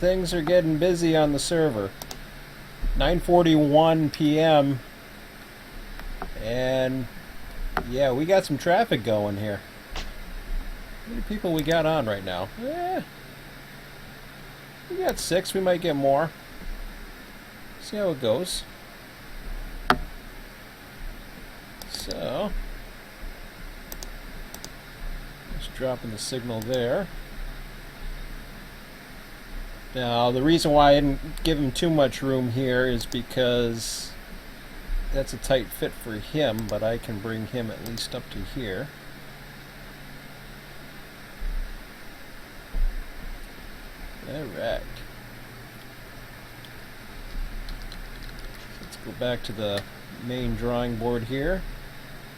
Things are getting busy on the server. 9:41 p.m. and yeah, we got some traffic going here. How many people we got on right now? We got 6. We might get more. See how it goes. So, just dropping the signal there. Now, the reason why I didn't give him too much room here is because that's a tight fit for him, but I can bring him at least up to here. Alright. Let's go back to the main drawing board here.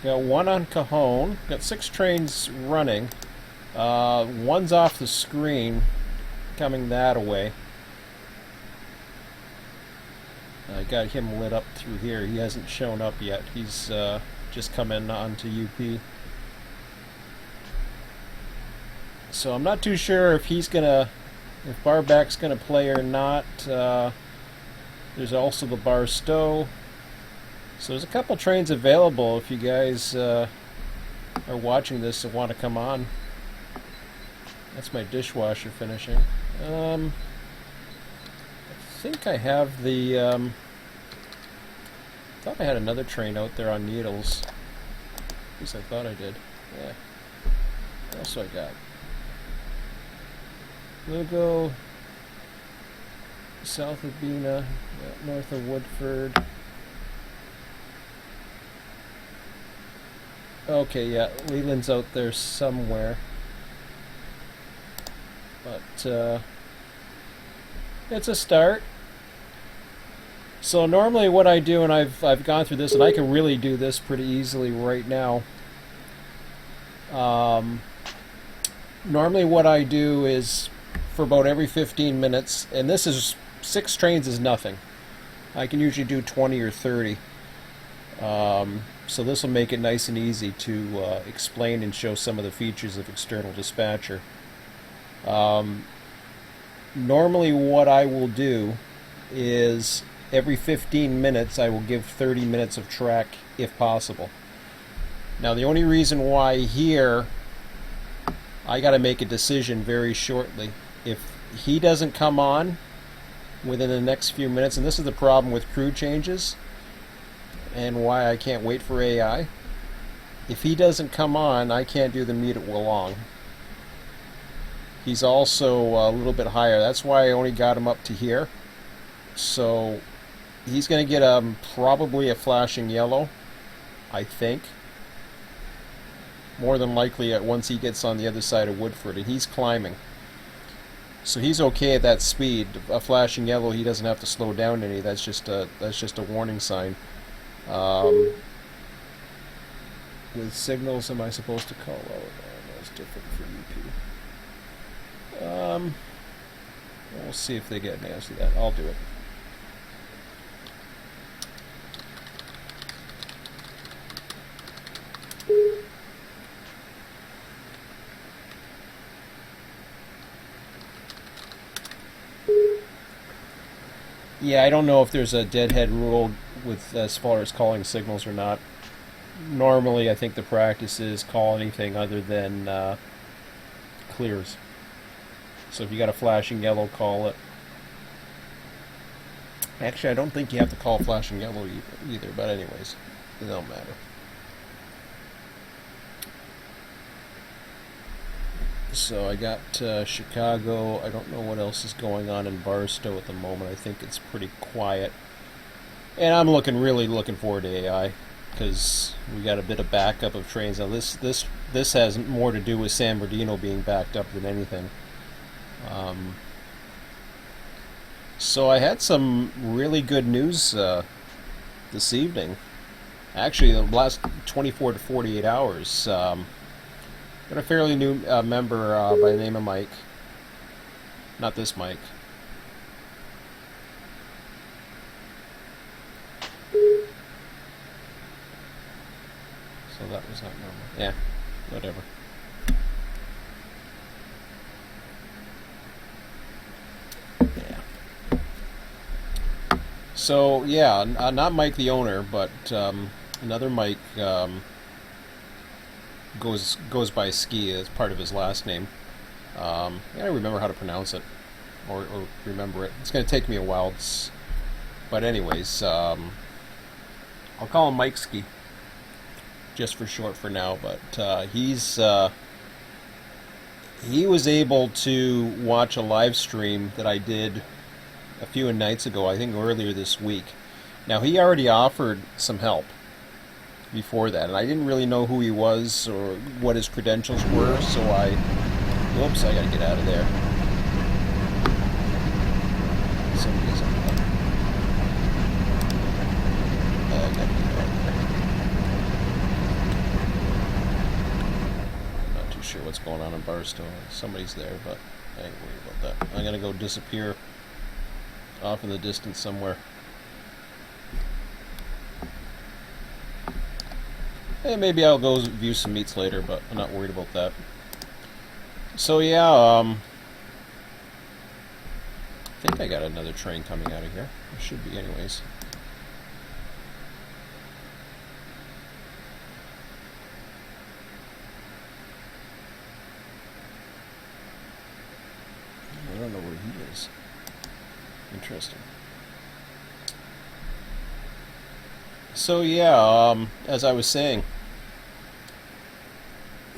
Got one on Cajon. Got 6 trains running. One's off the screen, coming that way. I got him lit up through here. He hasn't shown up yet. He's just coming onto UP. So I'm not too sure if he's gonna, if Barback's gonna play or not. There's also the Barstow. So there's a couple trains available if you guys are watching this and want to come on. That's my dishwasher finishing. I think I have the. I thought I had another train out there on Needles. At least I thought I did. Yeah. What else do I got? Lugo, south of Bena, north of Woodford. Okay, yeah, Leland's out there somewhere. But it's a start. So normally what I do, and I've gone through this, and I can really do this pretty easily right now. Normally what I do is for about every 15 minutes, and this is 6 trains is nothing. I can usually do 20 or 30. So this will make it nice and easy to explain and show some of the features of external dispatcher. Normally what I will do is every 15 minutes I will give 30 minutes of track if possible. Now the only reason why here I got to make a decision very shortly. If he doesn't come on within the next few minutes, and this is the problem with crew changes and why I can't wait for AI. If he doesn't come on, I can't do the meet at Willong. He's also a little bit higher. That's why I only got him up to here. So he's going to get probably a flashing yellow, I think. More than likely once he gets on the other side of Woodford, and he's climbing. So he's okay at that speed. A flashing yellow, he doesn't have to slow down any. That's just a warning sign. With signals, am I supposed to call out? Oh, that's different for UP. We'll see if they get an answer to that. I'll do it. Yeah, I don't know if there's a deadhead rule with as far as calling signals or not. Normally, I think the practice is call anything other than clears. So if you got a flashing yellow, call it. Actually, I don't think you have to call flashing yellow either, but anyways, it don't matter. So I got Chicago. I don't know what else is going on in Barstow at the moment. I think it's pretty quiet. And I'm really looking forward to AI, because we got a bit of backup of trains. Now this has more to do with San Bernardino being backed up than anything. So I had some really good news this evening. Actually, the last 24 to 48 hours. Got a fairly new member by the name of Mike. Not this Mike. So that was not normal. Yeah, whatever. So yeah, not Mike the owner, but another Mike goes by Ski as part of his last name. I gotta remember how to pronounce it, or remember it. It's gonna take me a while. But anyways, I'll call him Mike Ski, just for short for now. But he was able to watch a live stream that I did a few nights ago, I think earlier this week. Now, he already offered some help before that, and I didn't really know who he was or what his credentials were, so whoops, I gotta get out of there. Somebody's on that. I gotta get out of there. Not too sure what's going on in Barstow. Somebody's there, but I ain't worried about that. I'm gonna go disappear off in the distance somewhere. And maybe I'll go view some meets later, but I'm not worried about that. So yeah, I think I got another train coming out of here. There should be anyways. I don't know where he is. Interesting. So yeah, as I was saying,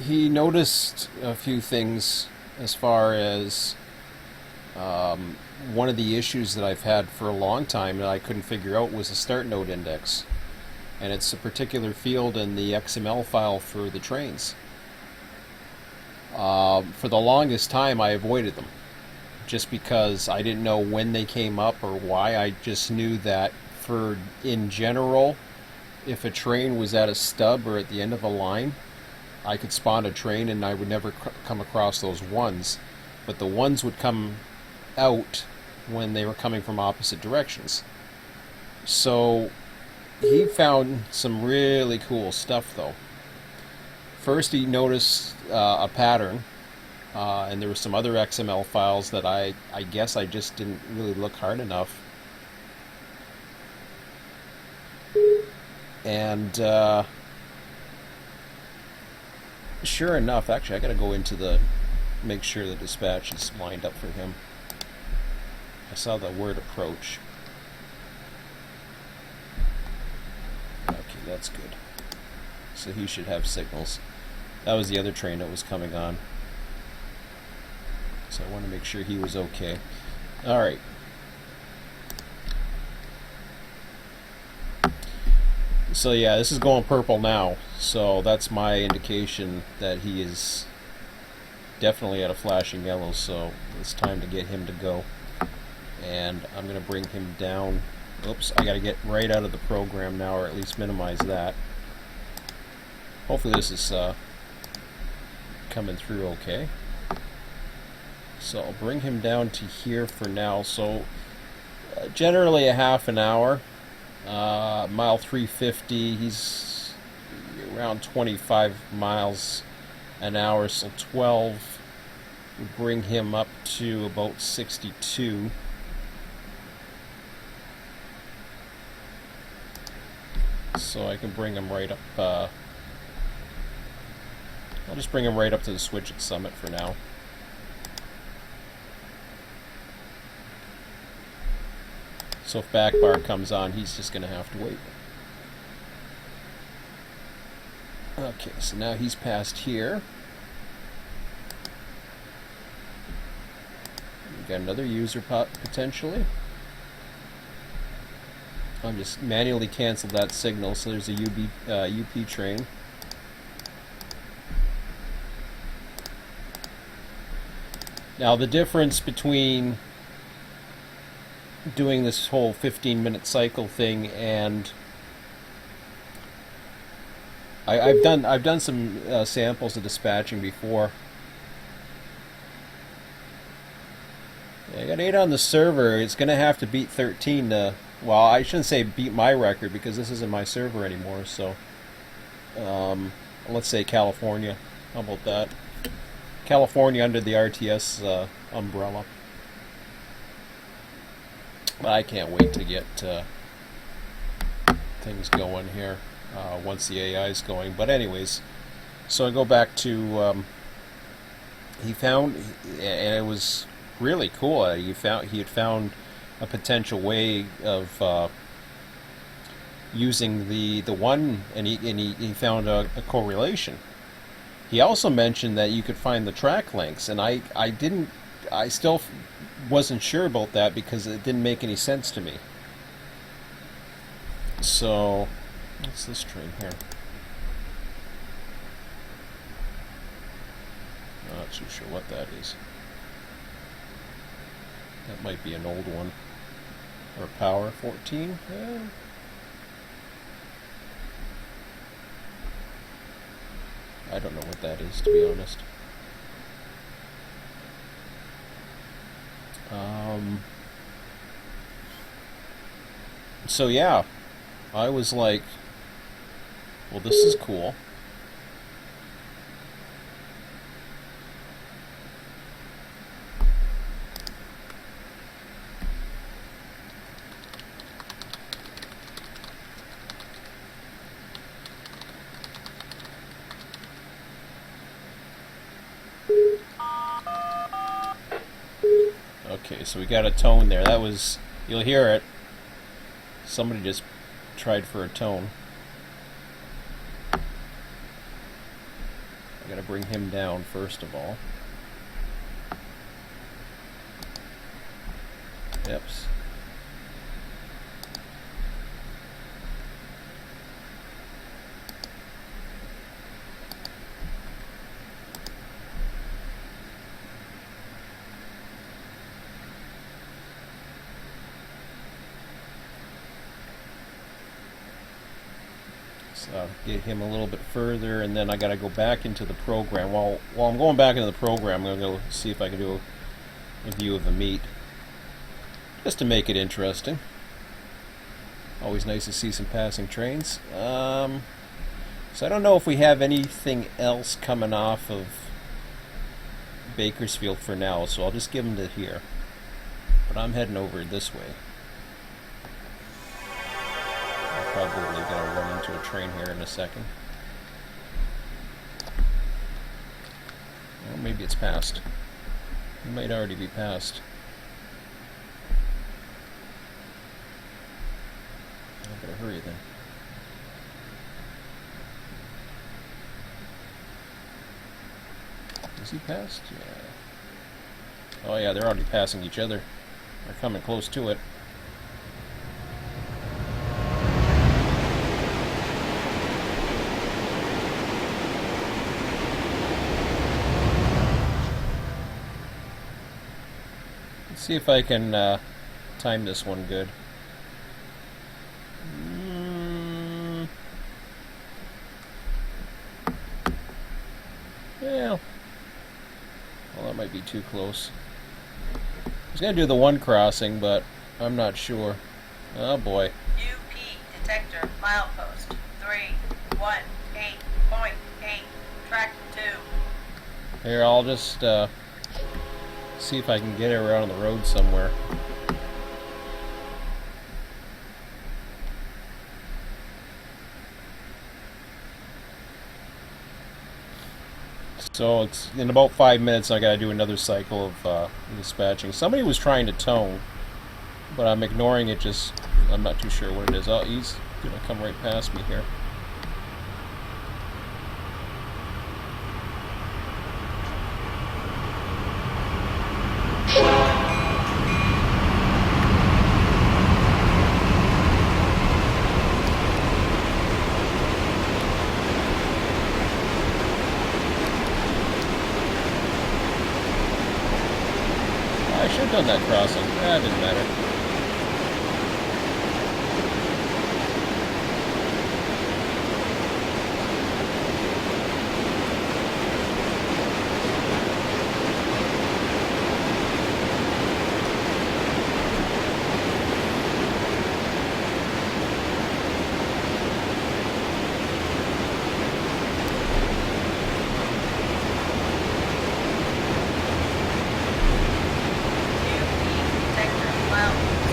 he noticed a few things as far as one of the issues that I've had for a long time that I couldn't figure out was the start node index. And it's a particular field in the XML file for the trains. For the longest time I avoided them, just because I didn't know when they came up or why. I just knew that in general, if a train was at a stub or at the end of a line, I could spawn a train and I would never come across those ones. But the ones would come out when they were coming from opposite directions. So he found some really cool stuff though. First he noticed a pattern, and there were some other XML files that I guess I just didn't really look hard enough. And sure enough, actually I gotta go into make sure the dispatch is lined up for him. I saw the word approach. Okay, that's good. So he should have signals. That was the other train that was coming on. So I want to make sure he was okay. Alright. So yeah, this is going purple now. So that's my indication that he is definitely at a flashing yellow. So it's time to get him to go. And I'm going to bring him down. Oops, I got to get right out of the program now, or at least minimize that. Hopefully this is coming through okay. So I'll bring him down to here for now. So generally a half an hour. Mile 350, he's around 25 miles an hour, so 12 would bring him up to about 62. So I can bring him right up, I'll just bring him right up to the switch at Summit for now. So if back bar comes on, he's just going to have to wait. Okay, so now he's passed here. We've got another user potentially. I'll just manually cancel that signal, so there's a UP train. Now the difference between doing this whole 15-minute cycle thing and I've done some samples of dispatching before. I got 8 on the server. It's gonna have to beat 13 to, well, I shouldn't say beat my record because this isn't my server anymore. So let's say California. How about that? California under the RTS umbrella. But I can't wait to get things going here once the AI is going. But anyways, so I go back to he found, and it was really cool. He had found a potential way of using the one, and he found a correlation. He also mentioned that you could find the track links, and I still wasn't sure about that because it didn't make any sense to me. So, what's this train here? I'm not too sure what that is. That might be an old one. Or Power 14? I don't know what that is, to be honest. So yeah, I was like, well, this is cool. Okay, so we got a tone there. That was, you'll hear it. Somebody just tried for a tone. I gotta bring him down first of all. Eps. Get him a little bit further, and then I gotta go back into the program. While I'm going back into the program, I'm gonna go see if I can do a view of the meet, just to make it interesting. Always nice to see some passing trains. So I don't know if we have anything else coming off of Bakersfield for now, so I'll just give them to here. But I'm heading over this way. Probably gonna run into a train here in a second. Well, maybe it's past. It might already be past. I better hurry then. Is he past? Yeah. Oh yeah, they're already passing each other. They're coming close to it. See if I can time this one good. Yeah. Well, that might be too close. I was going to do the one crossing, but I'm not sure. Oh boy. UP detector milepost 318.8 track 2. Here, I'll just see if I can get it around the road somewhere. So it's in about 5 minutes. I gotta do another cycle of dispatching. Somebody was trying to tone, but I'm ignoring it. Just I'm not too sure what it is. Oh, he's gonna come right past me here. I should have done that crossing. That didn't matter. UP detector milepost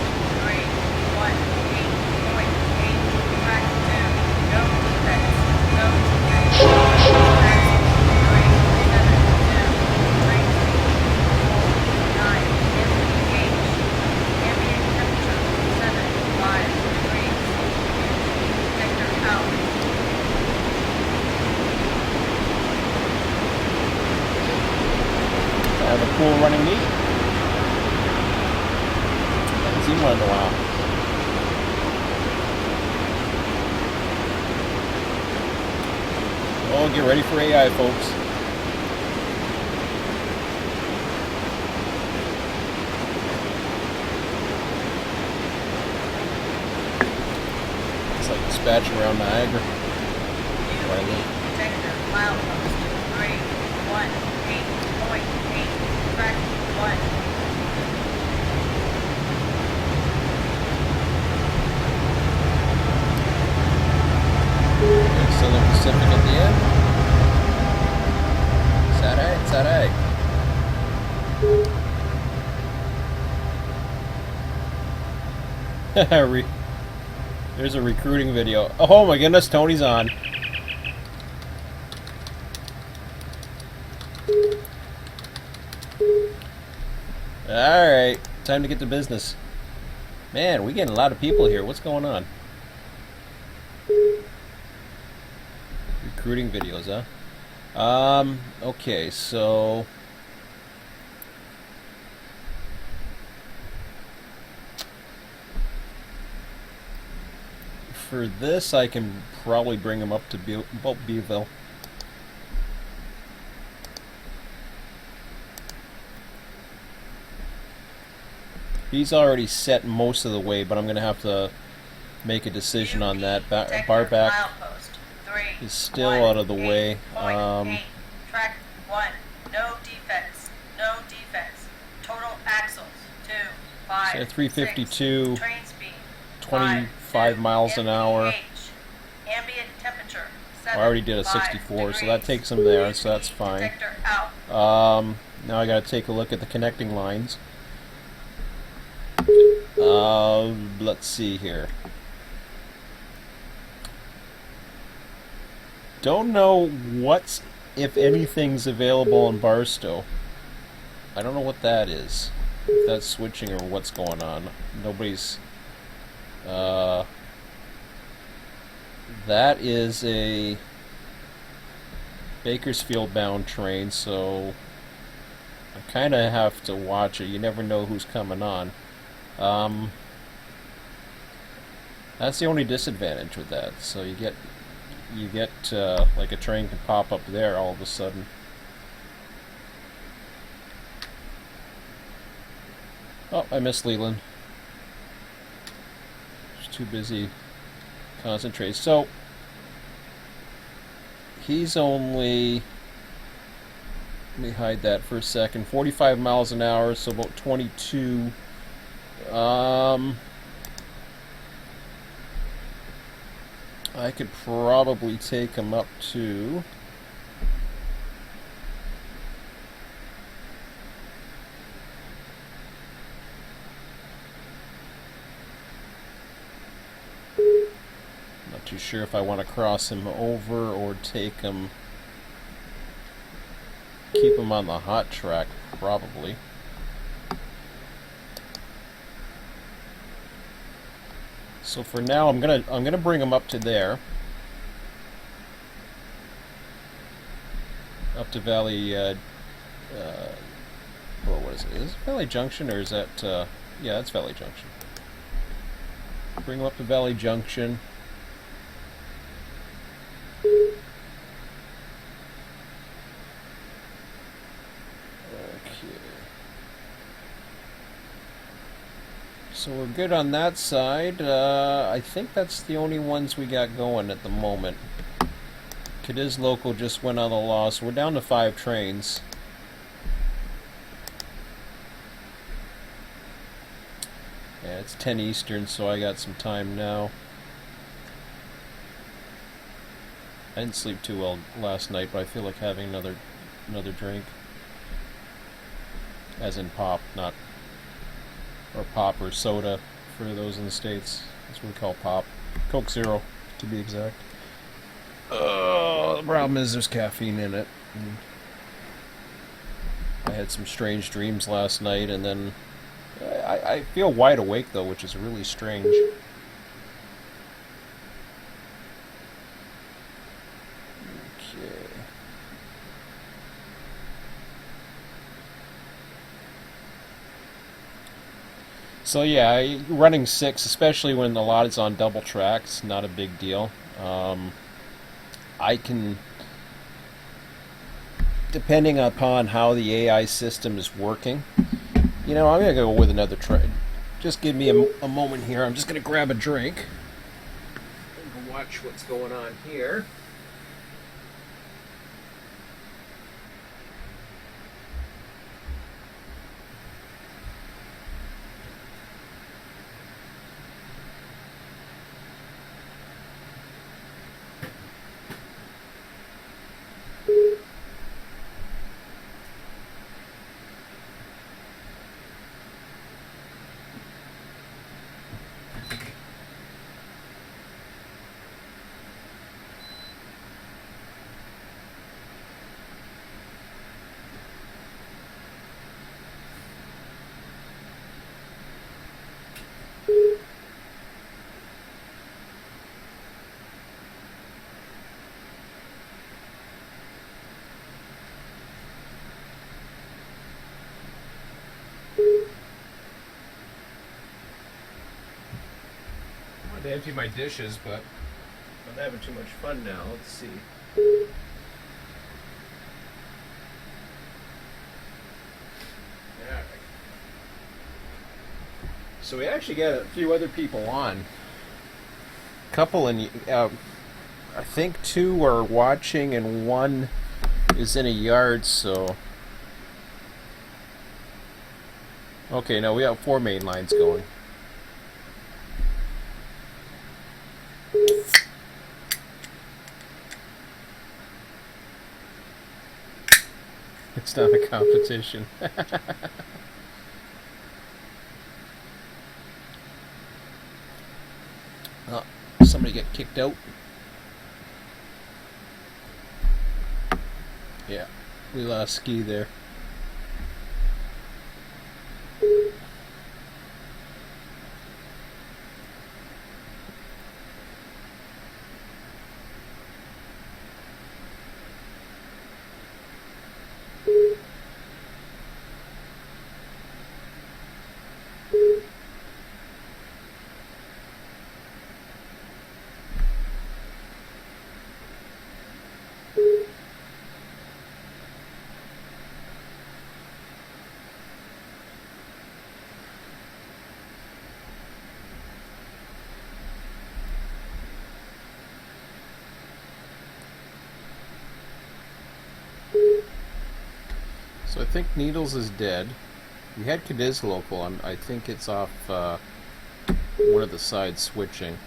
seen one in a while. Oh, get ready for AI, folks. It's like dispatching around Niagara. Where I live. Detector, milepost, 318.8, track 1. Southern Pacific at the end. Is that right? Is that right? There's a recruiting video. Oh my goodness, Tony's on. Alright, time to get to business. Man, we getting a lot of people here. What's going on? Recruiting videos, huh? Okay, so for this, I can probably bring him up to Beeville. He's already set most of the way, but I'm going to have to make a decision on that. Barback is still out of the way. Track 1. No defects. No defects. Total axles. 2, 5, So 352, 6. Train speed. 25 miles an hour. Ambient temperature. I already did a 64, so that takes him there, so that's fine. Detector out. Now I got to take a look at the connecting lines. Let's see here. Don't know what's, if anything's available in Barstow. I don't know what that is. If that's switching or what's going on. Nobody's... that is a Bakersfield bound train, so I kind of have to watch it. You never know who's coming on. That's the only disadvantage with that. So you get like a train can pop up there all of a sudden. Oh, I missed Leland. Just too busy concentrating. So he's only, let me hide that for a second, 45 miles an hour, so about 22. I could probably take him up to not too sure if I want to cross him over or take him, keep him on the hot track, probably. So for now, I'm gonna bring him up to there, up to Valley. Well, what is it? Is it Valley Junction or is that? Yeah, that's Valley Junction. Bring him up to Valley Junction. So we're good on that side. I think that's the only ones we got going at the moment. Cadiz Local just went on the loss. We're down to 5 trains. Yeah, it's 10 Eastern, so I got some time now. I didn't sleep too well last night, but I feel like having another drink. As in pop, not... or pop or soda for those in the States. That's what we call pop. Coke Zero, to be exact. The problem is there's caffeine in it. And I had some strange dreams last night, and then I feel wide awake though, which is really strange. Okay. So yeah, running six, especially when the lot is on double tracks, not a big deal. I can, depending upon how the AI system is working, I'm gonna go with another try. Just give me a moment here. I'm just gonna grab a drink and watch what's going on here. I wanted to empty my dishes, but I'm having too much fun now. Let's see. Alright. So we actually got a few other people on. Couple in, I think two are watching and one is in a yard. So okay, no, we have 4 main lines going. It's not a competition. Oh, somebody get kicked out. Yeah, we lost Ski there. So I think Needles is dead. We had Cadiz local. I think it's off one of the sides switching.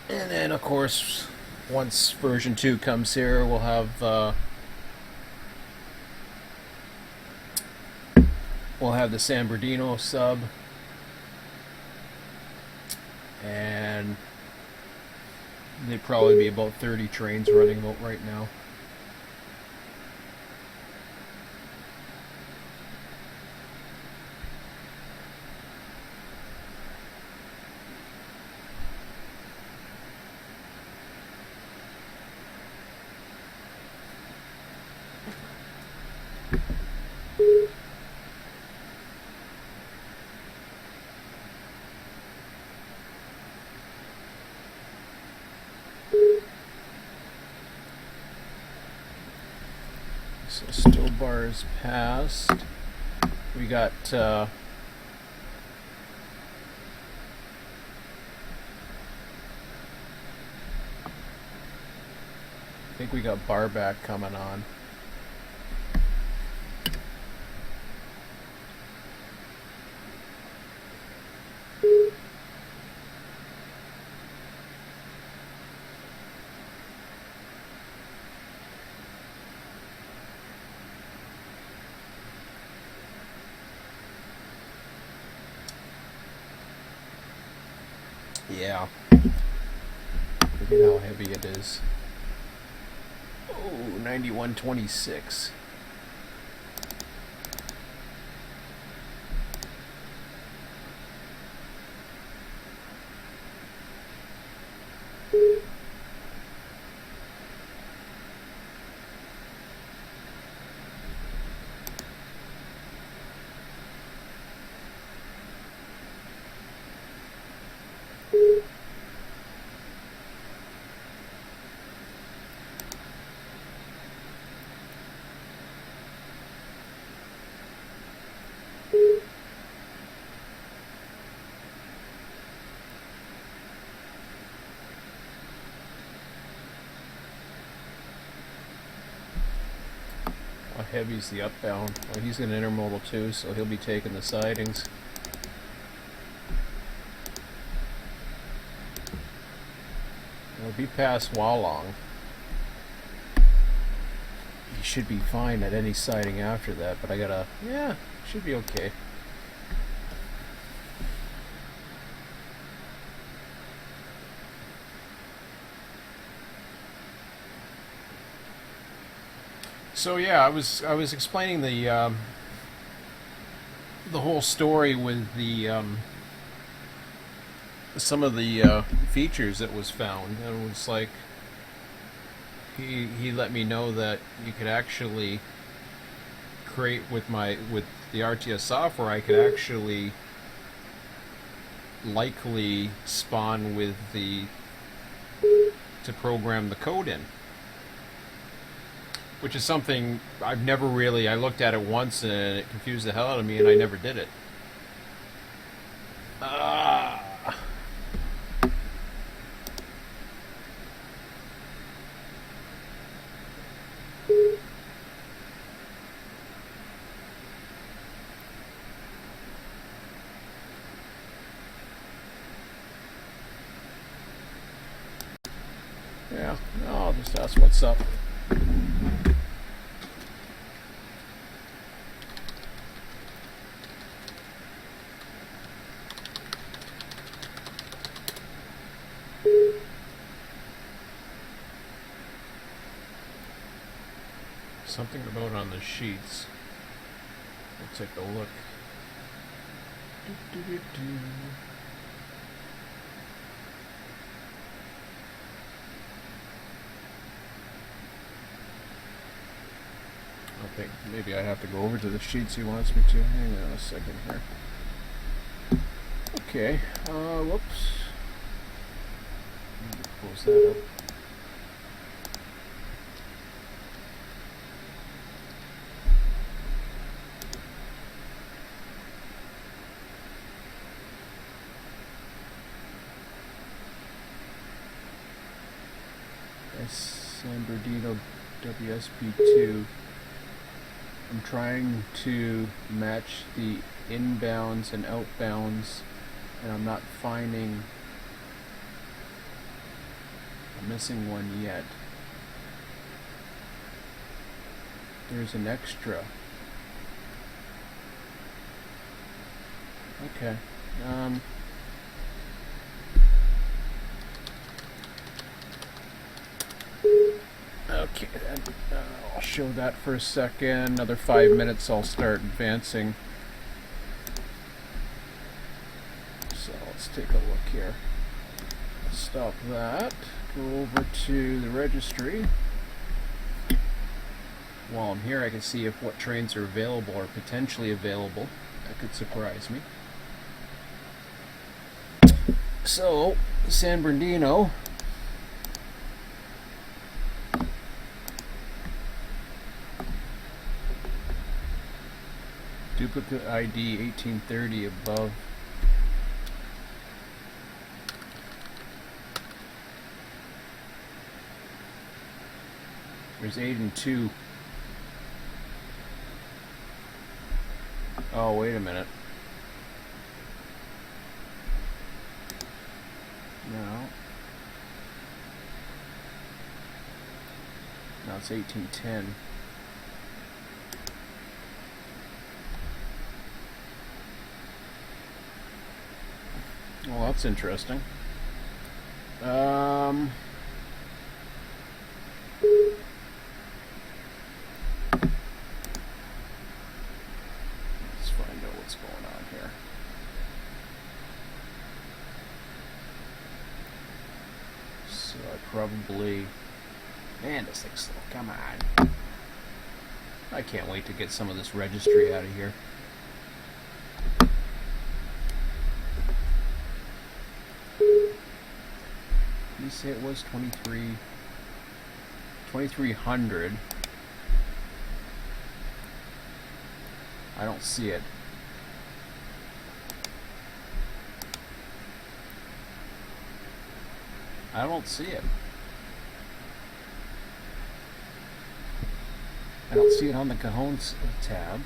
And then, of course, once version 2 comes here, we'll have the San Bernardino sub, and there'd probably be about 30 trains running out right now. So still bars passed. We got I think we got Barback coming on. Yeah. Look at how heavy it is. Oh, 91.26. Heavy's the upbound. Well, he's an intermodal too, so he'll be taking the sidings. It'll be past Wallong. He should be fine at any siding after that, but I gotta... Yeah, should be okay. So yeah, I was explaining the whole story with the some of the features that was found, and it was like he let me know that you could actually create with the RTS software. I could actually likely spawn with to program the code in. Which is something I've never really... I looked at it once and it confused the hell out of me and I never did it. Yeah, I'll just ask what's up. Something about on the sheets. We'll take a look. I think maybe I have to go over to the sheets he wants me to. Hang on a second here. Okay, whoops. Let me close that up. San Bernardino WSP2. I'm trying to match the inbounds and outbounds, and I'm not finding... I'm missing one yet. There's an extra. Okay. Okay, then I'll show that for a second. Another 5 minutes, I'll start advancing. So let's take a look here. Stop that. Go over to the registry. While I'm here, I can see if what trains are available or potentially available. That could surprise me. So, San Bernardino. Duplicate ID 1830 above. There's 8 and 2. Oh, wait a minute. No. No, it's 1810. Well, that's interesting. Let's find out what's going on here. So I probably... Man, this thing's slow. Come on. I can't wait to get some of this registry out of here. You say it was 2300. I don't see it. I don't see it. I don't see it on the Cajones tab.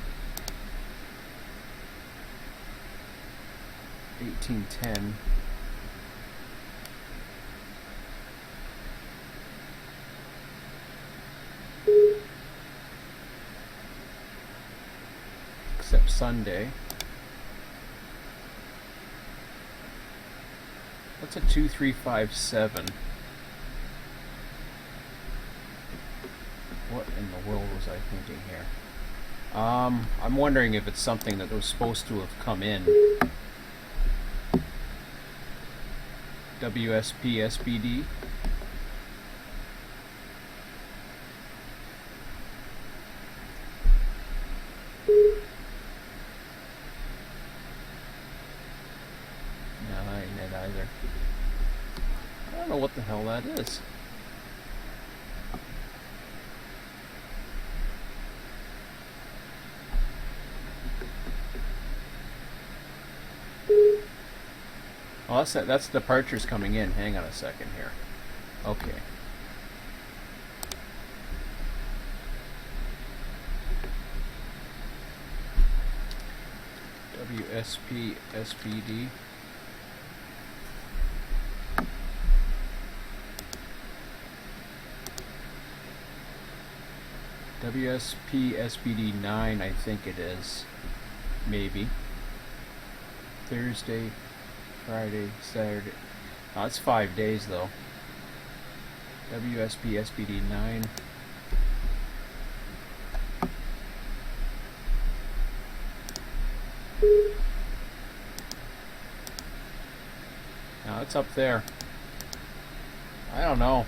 1810. Except Sunday. What's a 2357? What in the world was I thinking here? I'm wondering if it's something that was supposed to have come in. WSP SBD. No, that ain't it either. I don't know what the hell that is. Oh, that's departures coming in. Hang on a second here. Okay. WSP SBD. WSP SBD 9, I think it is. Maybe. Thursday, Friday, Saturday. Oh, it's 5 days though. WSP SBD 9. Now it's up there. I don't know.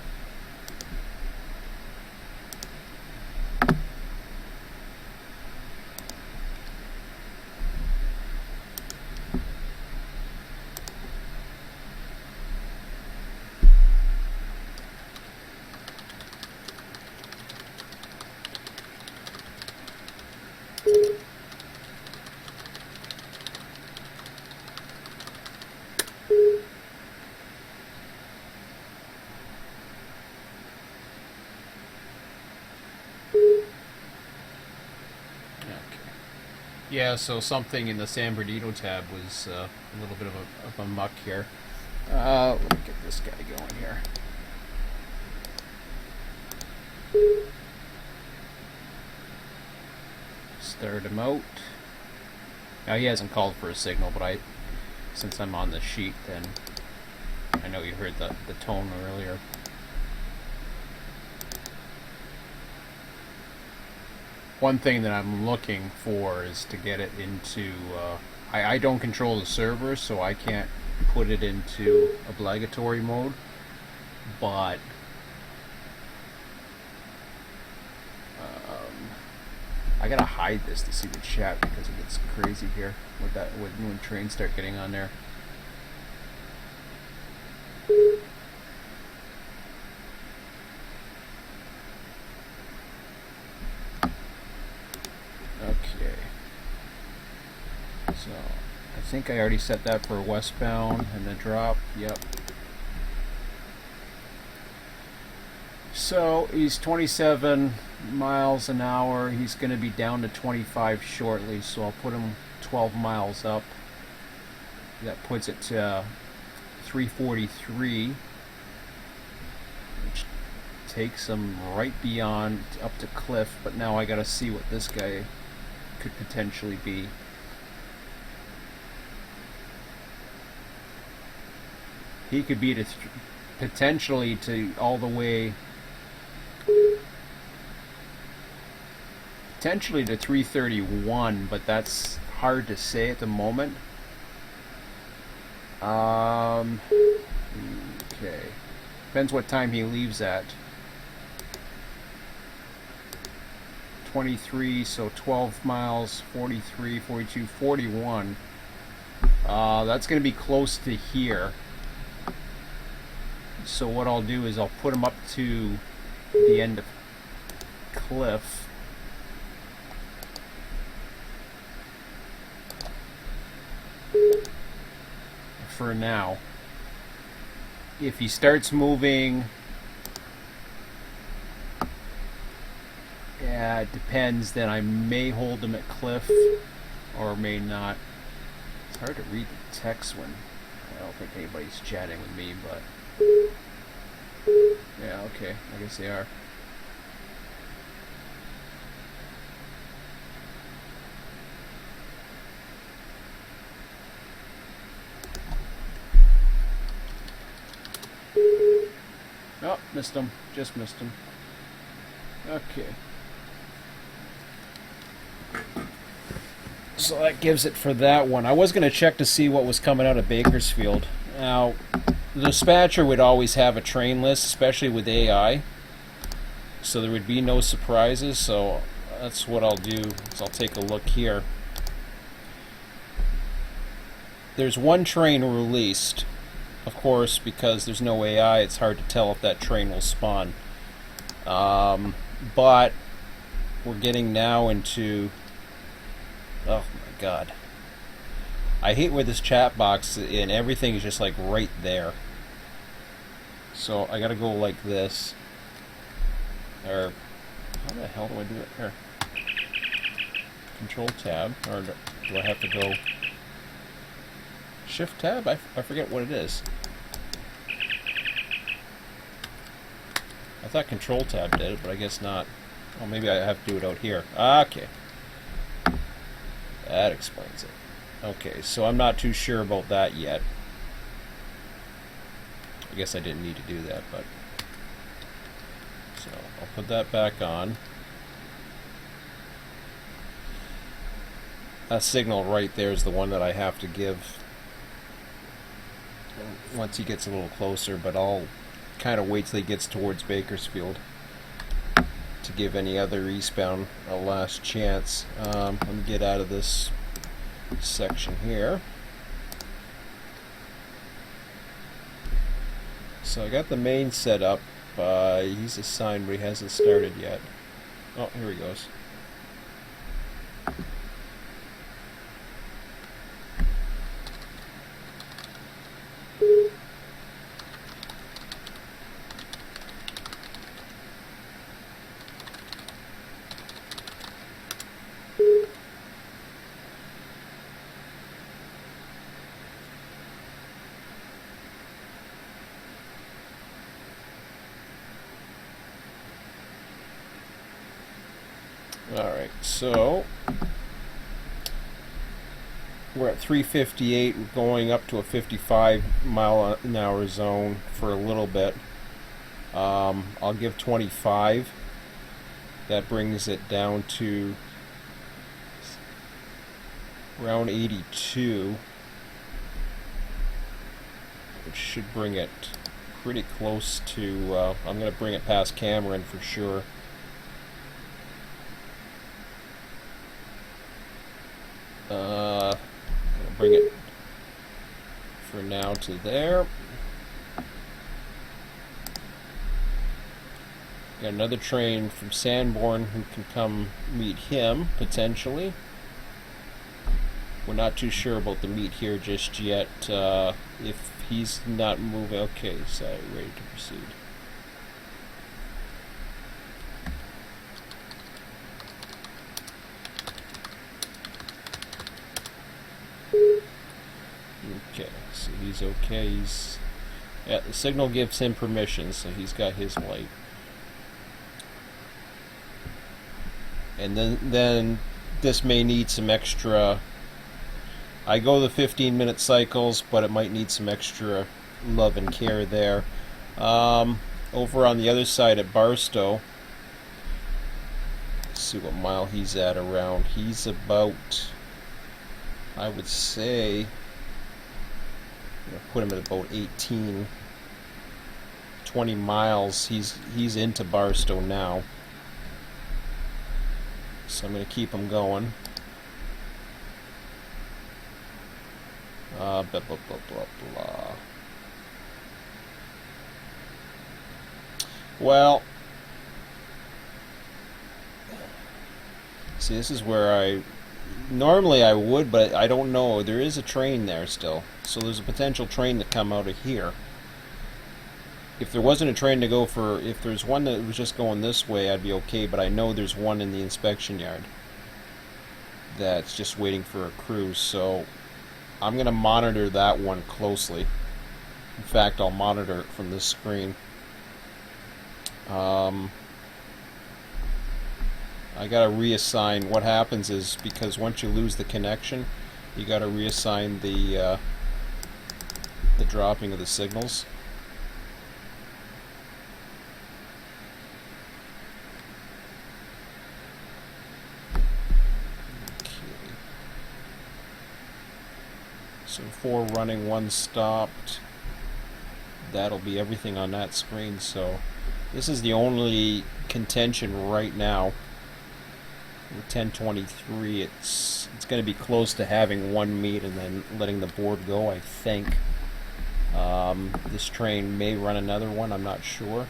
Yeah, so something in the San Bernardino tab was a little bit of a muck here. Let me get this guy going here. Start him out. Now he hasn't called for a signal, but since I'm on the sheet, then I know you heard the tone earlier. One thing that I'm looking for is to get it into, I don't control the server, so I can't put it into obligatory mode, but I gotta hide this to see the chat because it gets crazy here when trains start getting on there. So, I think I already set that for westbound and the drop. Yep. So, he's 27 miles an hour. He's going to be down to 25 shortly, so I'll put him 12 miles up. That puts it to 343, which takes him right beyond up to Cliff, but now I got to see what this guy could potentially be. He could be to potentially to all the way, potentially to 331, but that's hard to say at the moment. Okay, depends what time he leaves at. 23, so 12 miles, 43, 42, 41. That's going to be close to here. So what I'll do is I'll put him up to the end of Cliff. For now. If he starts moving, yeah, It depends. Then I may hold them at Cliff or may not. It's hard to read the text when I don't think anybody's chatting with me, but yeah, okay, I guess they are. Oh, missed him. Just missed him. Okay. So that gives it for that one. I was going to check to see what was coming out of Bakersfield. Now, the dispatcher would always have a train list, especially with AI. So there would be no surprises. So that's what I'll do. Is I'll take a look here. There's one train released. Of course, because there's no AI, it's hard to tell if that train will spawn. But we're getting now into... Oh my god. I hate where this chat box and everything is just like right there. So I gotta go like this. Or how the hell do I do it here? Control tab. Or do I have to go Shift tab? I forget what it is. I thought Control tab did it, but I guess not. Oh, maybe I have to do it out here. Okay. That explains it. Okay, so I'm not too sure about that yet. I guess I didn't need to do that, but... So, I'll put that back on. That signal right there is the one that I have to give once he gets a little closer, but I'll kind of wait till he gets towards Bakersfield to give any other eastbound a last chance. Let me get out of this section here. So I got the main set up. He's assigned, but he hasn't started yet. Oh, here he goes. Alright, so we're at 358, we're going up to a 55-mile-an-hour zone for a little bit. I'll give 25. That brings it down to around 82, which should bring it pretty close to, I'm going to bring it past Cameron for sure. I'll bring it for now to there. Got another train from Sanborn who can come meet him, potentially. We're not too sure about the meet here just yet. If he's not moving, okay, so ready to proceed. Okay, so he's okay. Yeah, the signal gives him permission, so he's got his light. And then this may need some extra. I go the 15-minute cycles, but it might need some extra love and care there. Over on the other side at Barstow, let's see what mile he's at around. He's about, I would say, put him at about 18, 20 miles. He's into Barstow now, so I'm going to keep him going. Blah, blah, blah, blah, blah. Well, see, this is where normally I would, but I don't know. There is a train there still, so there's a potential train to come out of here. if there wasn't a train to go for, if there's one that was just going this way, I'd be okay, but I know there's one in the inspection yard that's just waiting for a crew, so I'm going to monitor that one closely. In fact, I'll monitor it from this screen. I gotta reassign. What happens is, because once you lose the connection, you gotta reassign the dropping of the signals. Okay. So 4 running, 1 stopped. That'll be everything on that screen. So this is the only contention right now. 10:23. It's going to be close to having one meet and then letting the board go, I think. This train may run another one. I'm not sure.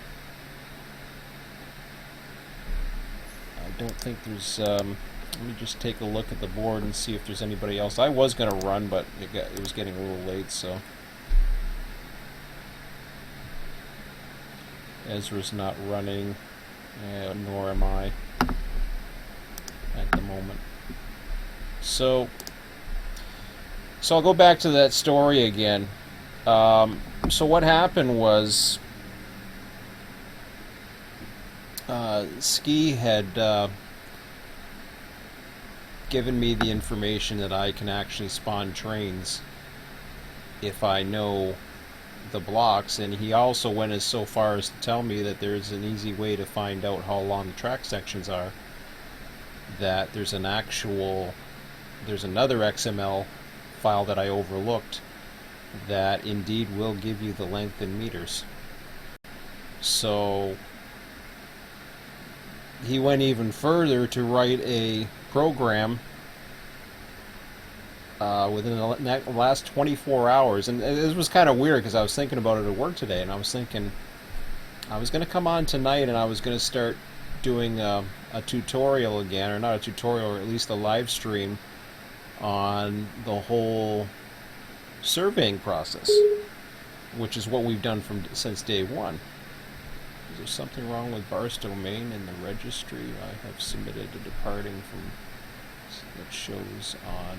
I don't think there's. Let me just take a look at the board and see if there's anybody else. I was going to run, but it was getting a little late, so. Ezra's not running, nor am I at the moment. So I'll go back to that story again. So what happened was, Ski had given me the information that I can actually spawn trains if I know the blocks, and he also went as so far as to tell me that there's an easy way to find out how long the track sections are. That there's another XML file that I overlooked that indeed will give you the length in meters. So he went even further to write a program within the last 24 hours. And this was kind of weird because I was thinking about it at work today, and I was thinking I was going to come on tonight and I was going to start doing a tutorial again, or not a tutorial, or at least a live stream on the whole surveying process, which is what we've done since day one. Is there something wrong with Barstow, Maine in the registry? I have submitted a departing from that shows on.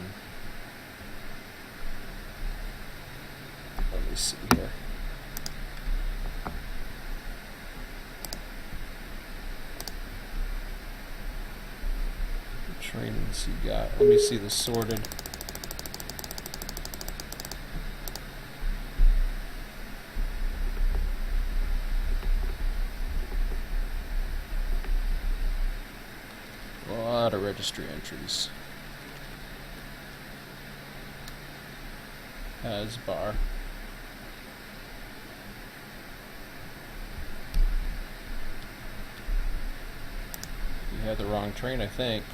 Let me see here. What trainings you got? Let me see the sorted. A lot of registry entries. Hasbar. You had the wrong train, I think.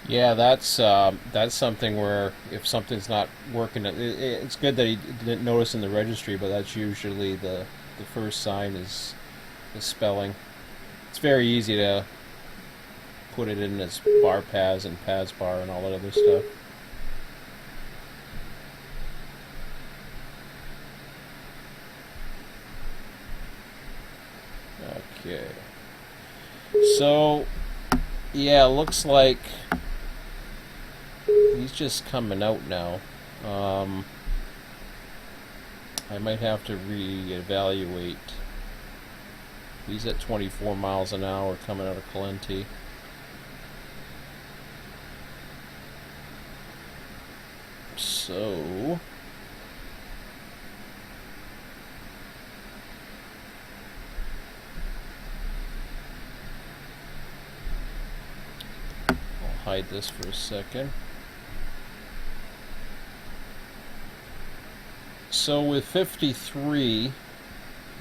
Yeah, that's something where if something's not working, it's good that he didn't notice in the registry, but that's usually the first sign is the spelling. It's very easy to put it in as bar Paz and Paz bar and all that other stuff. So, yeah, looks like he's just coming out now. I might have to reevaluate. He's at 24 miles an hour coming out of Calenti. So... I'll hide this for a second. So with 53,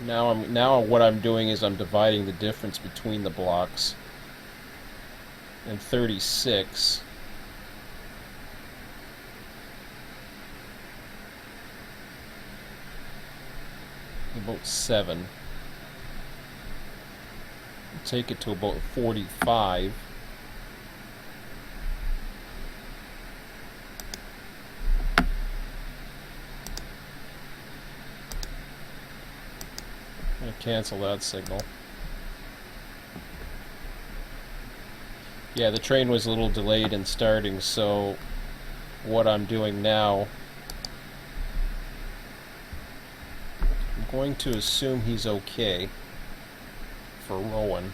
now what I'm doing is I'm dividing the difference between the blocks. And 36, about 7. Take it to about 45. I'm going to cancel that signal. Yeah, the train was a little delayed in starting, so what I'm doing now, I'm going to assume he's okay for Rowan.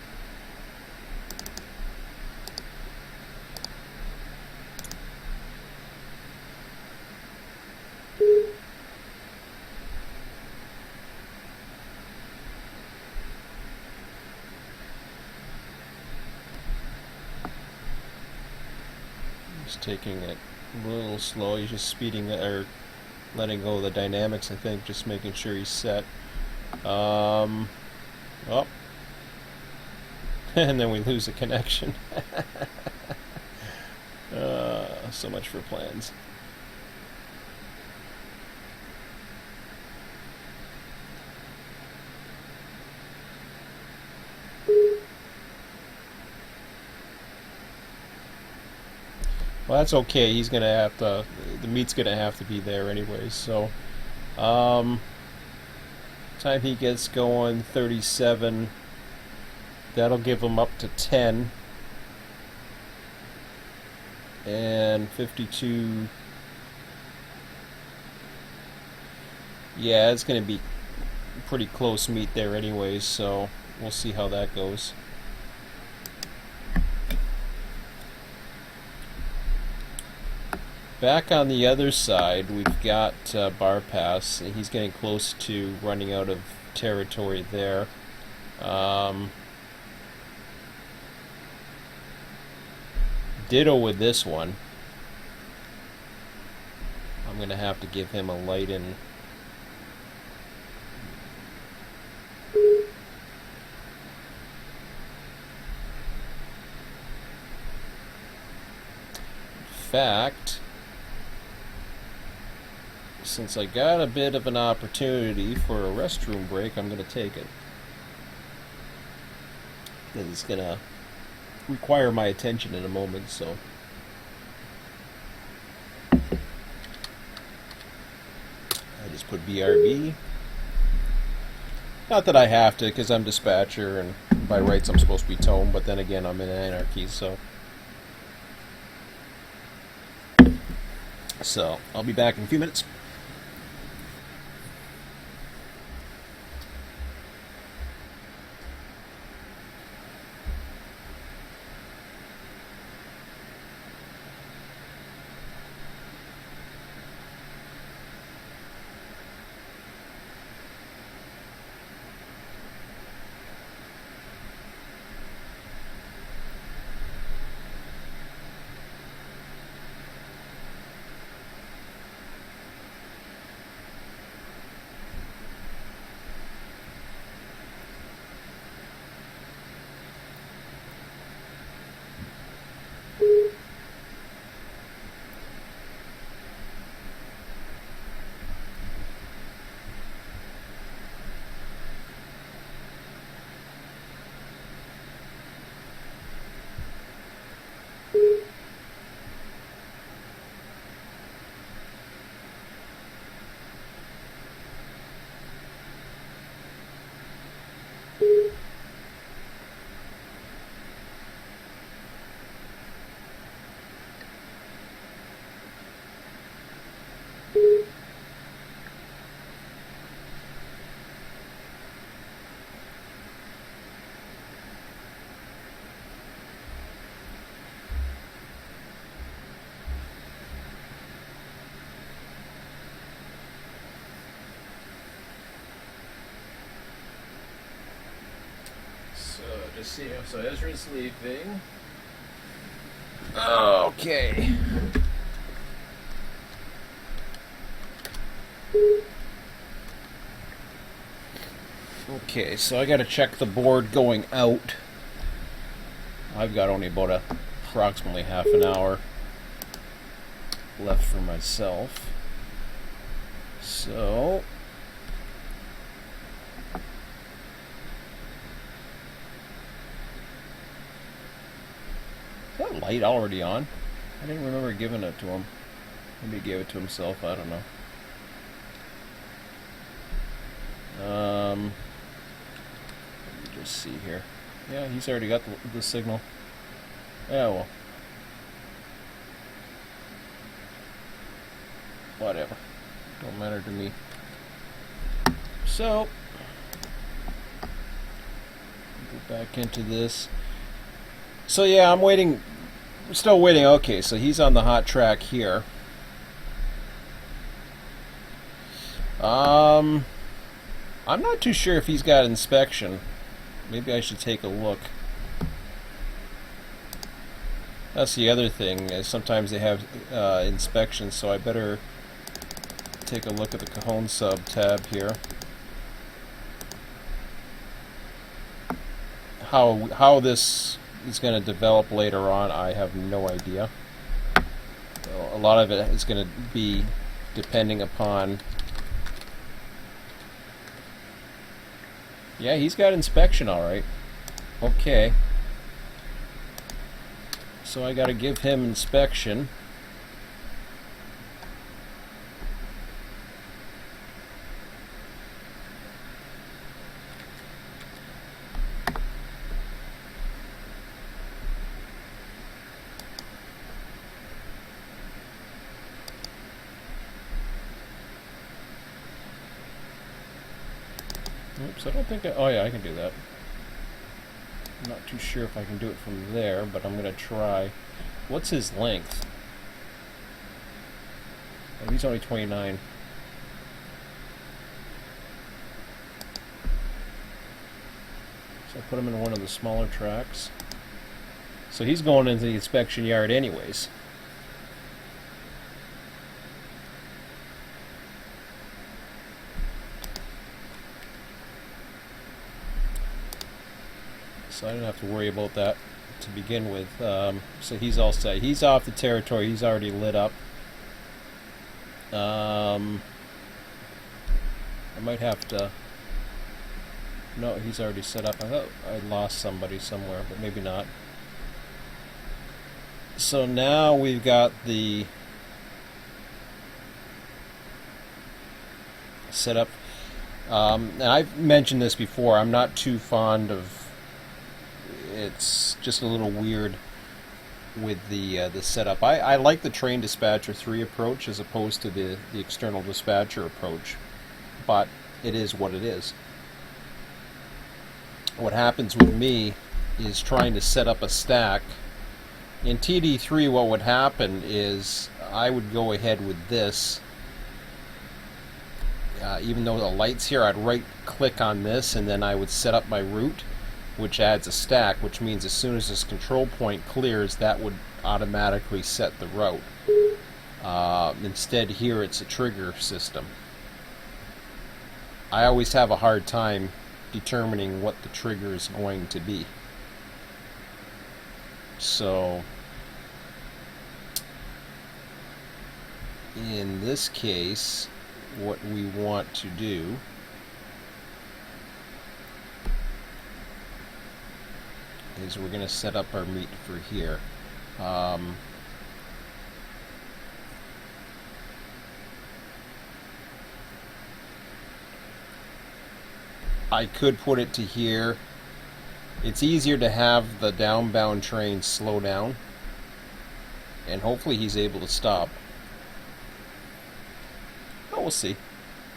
Just taking it a little slow. He's just speeding or letting go of the dynamics, I think, just making sure he's set. Oh. And then we lose the connection. So much for plans. Well, that's okay. He's gonna have to. The meat's gonna have to be there anyways. So, time he gets going, 37. That'll give him up to 10. And 52. Yeah, it's gonna be pretty close meat there anyways. So we'll see how that goes. Back on the other side, we've got Bar Pass. He's getting close to running out of territory there. Ditto with this one. I'm going to have to give him a light in. In fact, since I got a bit of an opportunity for a restroom break, I'm going to take it. It's going to require my attention in a moment, so. I just put BRB. Not that I have to, because I'm dispatcher, and by rights I'm supposed to be tone, but then again, I'm in anarchy, so. So, I'll be back in a few minutes. see. So Ezra's leaving. Okay. Okay, so I gotta check the board going out. I've got only about approximately half an hour left for myself. So is that light already on? I didn't remember giving it to him. Maybe he gave it to himself, I don't know. Let me just see here. Yeah, he's already got the signal. Yeah, well. Whatever. Don't matter to me. So, go back into this. So yeah, I'm waiting. I'm still waiting. Okay, so he's on the hot track here. I'm not too sure if he's got inspection. Maybe I should take a look. That's the other thing, is sometimes they have inspections, so I better take a look at the Cajon sub tab here. How this is going to develop later on, I have no idea. A lot of it is going to be depending upon... Yeah, he's got inspection alright. Okay. So I gotta give him inspection. Oops, I don't think oh yeah, I can do that. I'm not too sure if I can do it from there, but I'm gonna try. What's his length? Oh, he's only 29. So I put him in one of the smaller tracks. So he's going into the inspection yard anyways. So I didn't have to worry about that to begin with. So he's all set. He's off the territory. He's already lit up. I might have to... No, he's already set up. I thought I lost somebody somewhere, but maybe not. So now we've got the setup. And I've mentioned this before. I'm not too fond of... It's just a little weird with the setup. I like the train dispatcher 3 approach as opposed to the external dispatcher approach, but it is what it is. What happens with me is trying to set up a stack. In TD3, what would happen is I would go ahead with this. Even though the light's here, I'd right-click on this, and then I would set up my route, which adds a stack, which means as soon as this control point clears, that would automatically set the route. Instead, here it's a trigger system. I always have a hard time determining what the trigger is going to be. So, in this case, what we want to do is we're going to set up our meet for here. I could put it to here. It's easier to have the downbound train slow down, and hopefully he's able to stop. Oh, we'll see.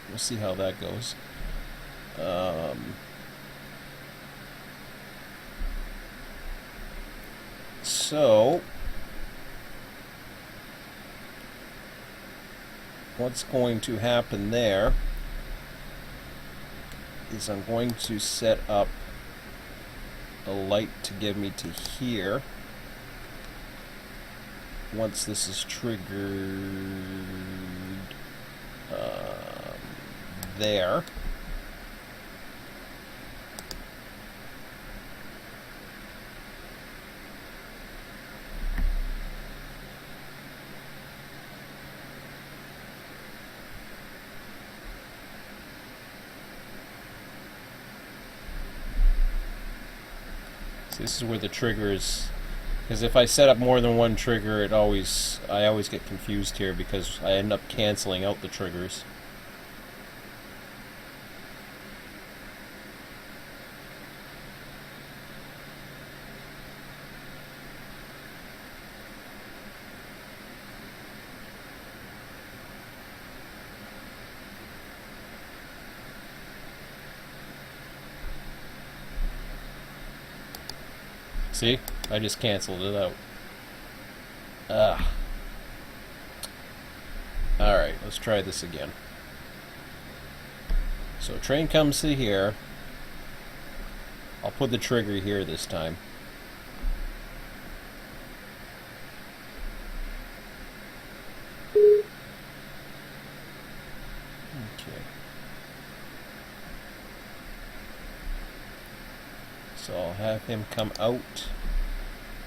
We'll see how that goes. So, what's going to happen there is I'm going to set up a light to get me to here. Once this is triggered there. So this is where the trigger is, because if I set up more than one trigger, I always get confused here because I end up canceling out the triggers. See? I just canceled it out. Alright, let's try this again. So train comes to here. I'll put the trigger here this time. Okay. So I'll have him come out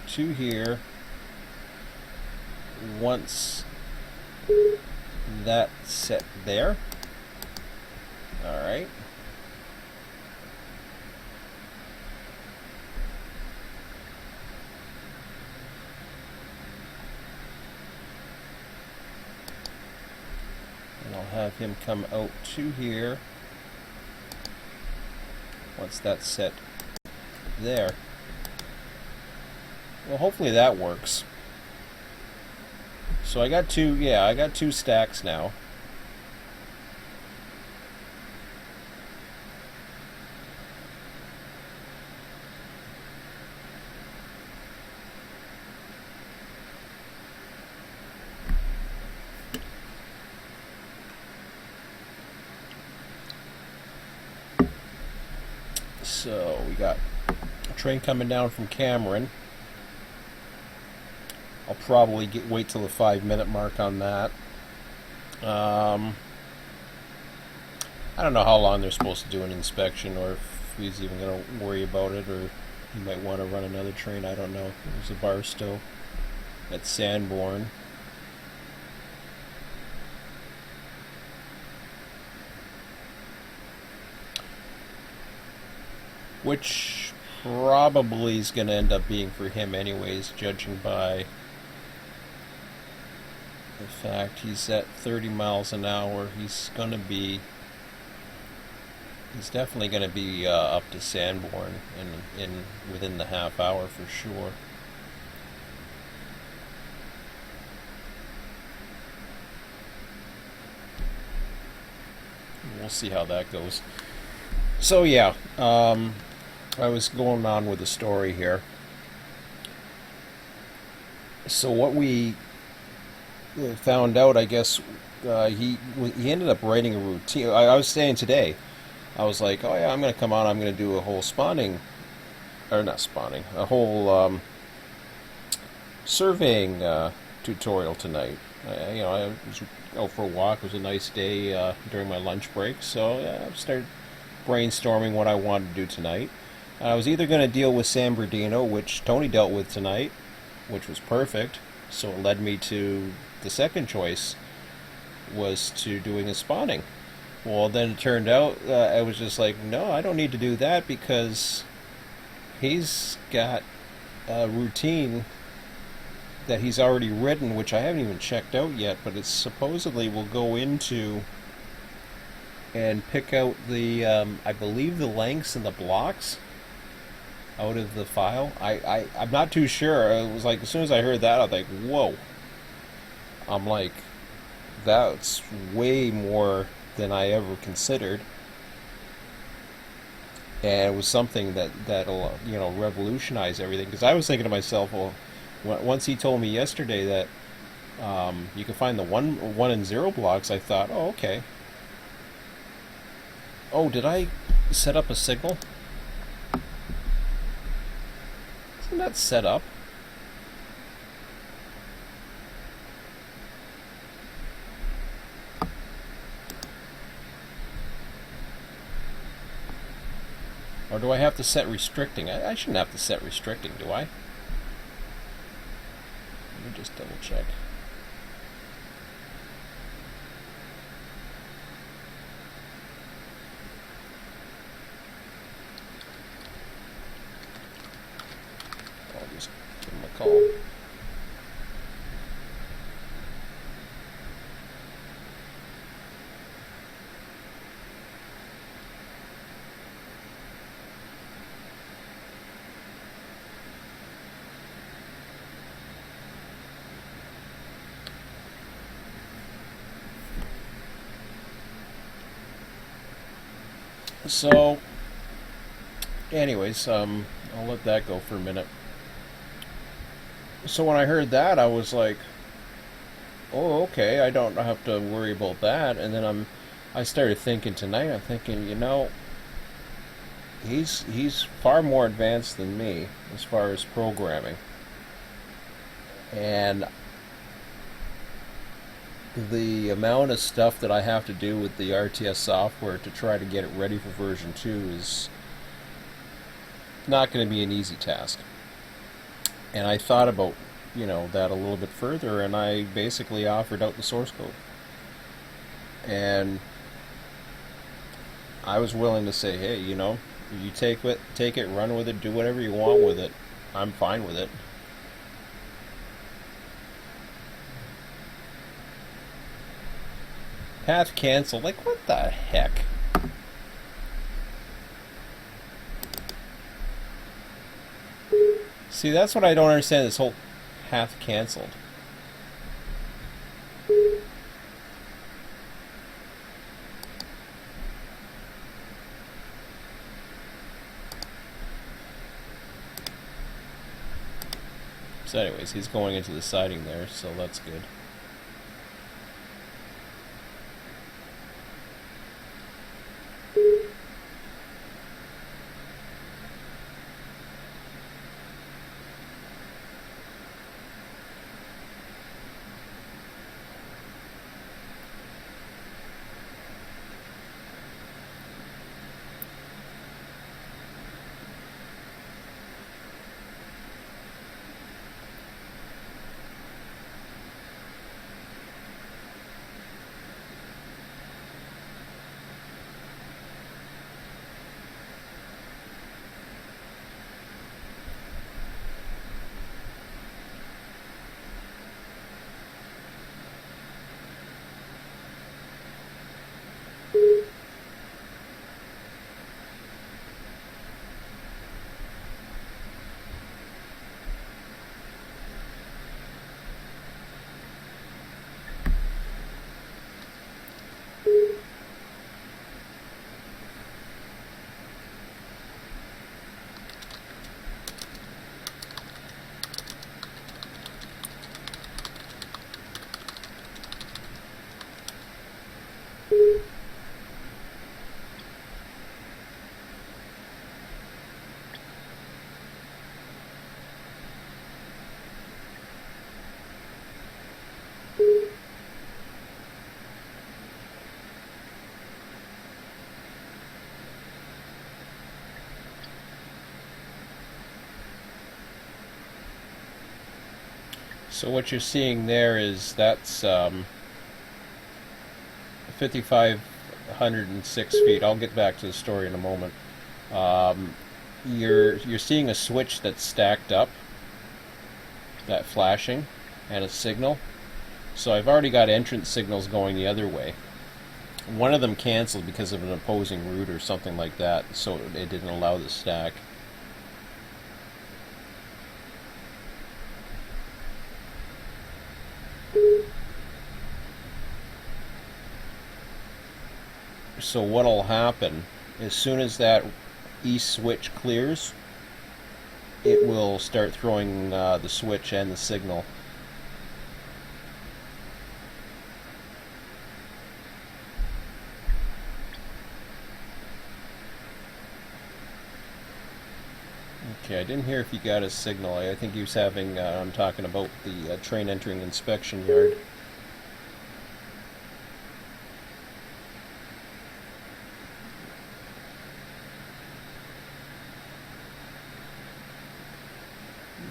to here once that's set there. Alright. And I'll have him come out to here once that's set there. Well, hopefully that works. So I got two stacks now. So we got a train coming down from Cameron. I'll probably wait till the 5-minute mark on that. I don't know how long they're supposed to do an inspection, or if he's even going to worry about it, or he might want to run another train. I don't know. There's a Barstow at Sanborn. Which probably is going to end up being for him anyways, judging by the fact he's at 30 miles an hour. He's definitely going to be up to Sanborn in within the half hour for sure. We'll see how that goes. So yeah, I was going on with the story here. So what we found out, I guess, he ended up writing a routine. I was saying today, I was like, oh yeah, I'm going to come on, I'm going to do a whole spawning, or not spawning, a whole surveying tutorial tonight. I was out for a walk. It was a nice day during my lunch break, so I started brainstorming what I wanted to do tonight. I was either going to deal with San Bernardino, which Tony dealt with tonight, which was perfect, so it led me to the second choice, was to doing a spawning. Well, then it turned out I was just like, no, I don't need to do that because he's got a routine that he's already written, which I haven't even checked out yet, but it supposedly will go into and pick out the, I believe, the lengths and the blocks out of the file. I'm not too sure. It was like, as soon as I heard that, I was like, whoa. I'm like, that's way more than I ever considered. And it was something that'll revolutionize everything. Because I was thinking to myself, well, once he told me yesterday that you can find the 1 and 0 blocks, I thought, oh, okay. Oh, did I set up a signal? Isn't that set up? Or do I have to set restricting? I shouldn't have to set restricting, do I? Let me just double check. I'll just give him a call. So, anyways, I'll let that go for a minute. So when I heard that, I was like, "Oh, okay, I don't have to worry about that." And then I started thinking tonight. I'm thinking, he's far more advanced than me as far as programming, and the amount of stuff that I have to do with the RTS software to try to get it ready for version 2 is not going to be an easy task. And I thought about, that a little bit further, and I basically offered out the source code. And I was willing to say, hey, you take it, run with it, do whatever you want with it. I'm fine with it. Path canceled. Like, what the heck? See, that's what I don't understand, this whole path canceled. So anyways, he's going into the siding there, so that's good. So what you're seeing there is that's 5,506 feet. I'll get back to the story in a moment. You're seeing a switch that's stacked up, that flashing, and a signal. So I've already got entrance signals going the other way. One of them canceled because of an opposing route or something like that, so it didn't allow the stack. So what'll happen, as soon as that east switch clears, it will start throwing the switch and the signal. Okay, I didn't hear if he got his signal. I think he was having, I'm talking about the train entering inspection yard.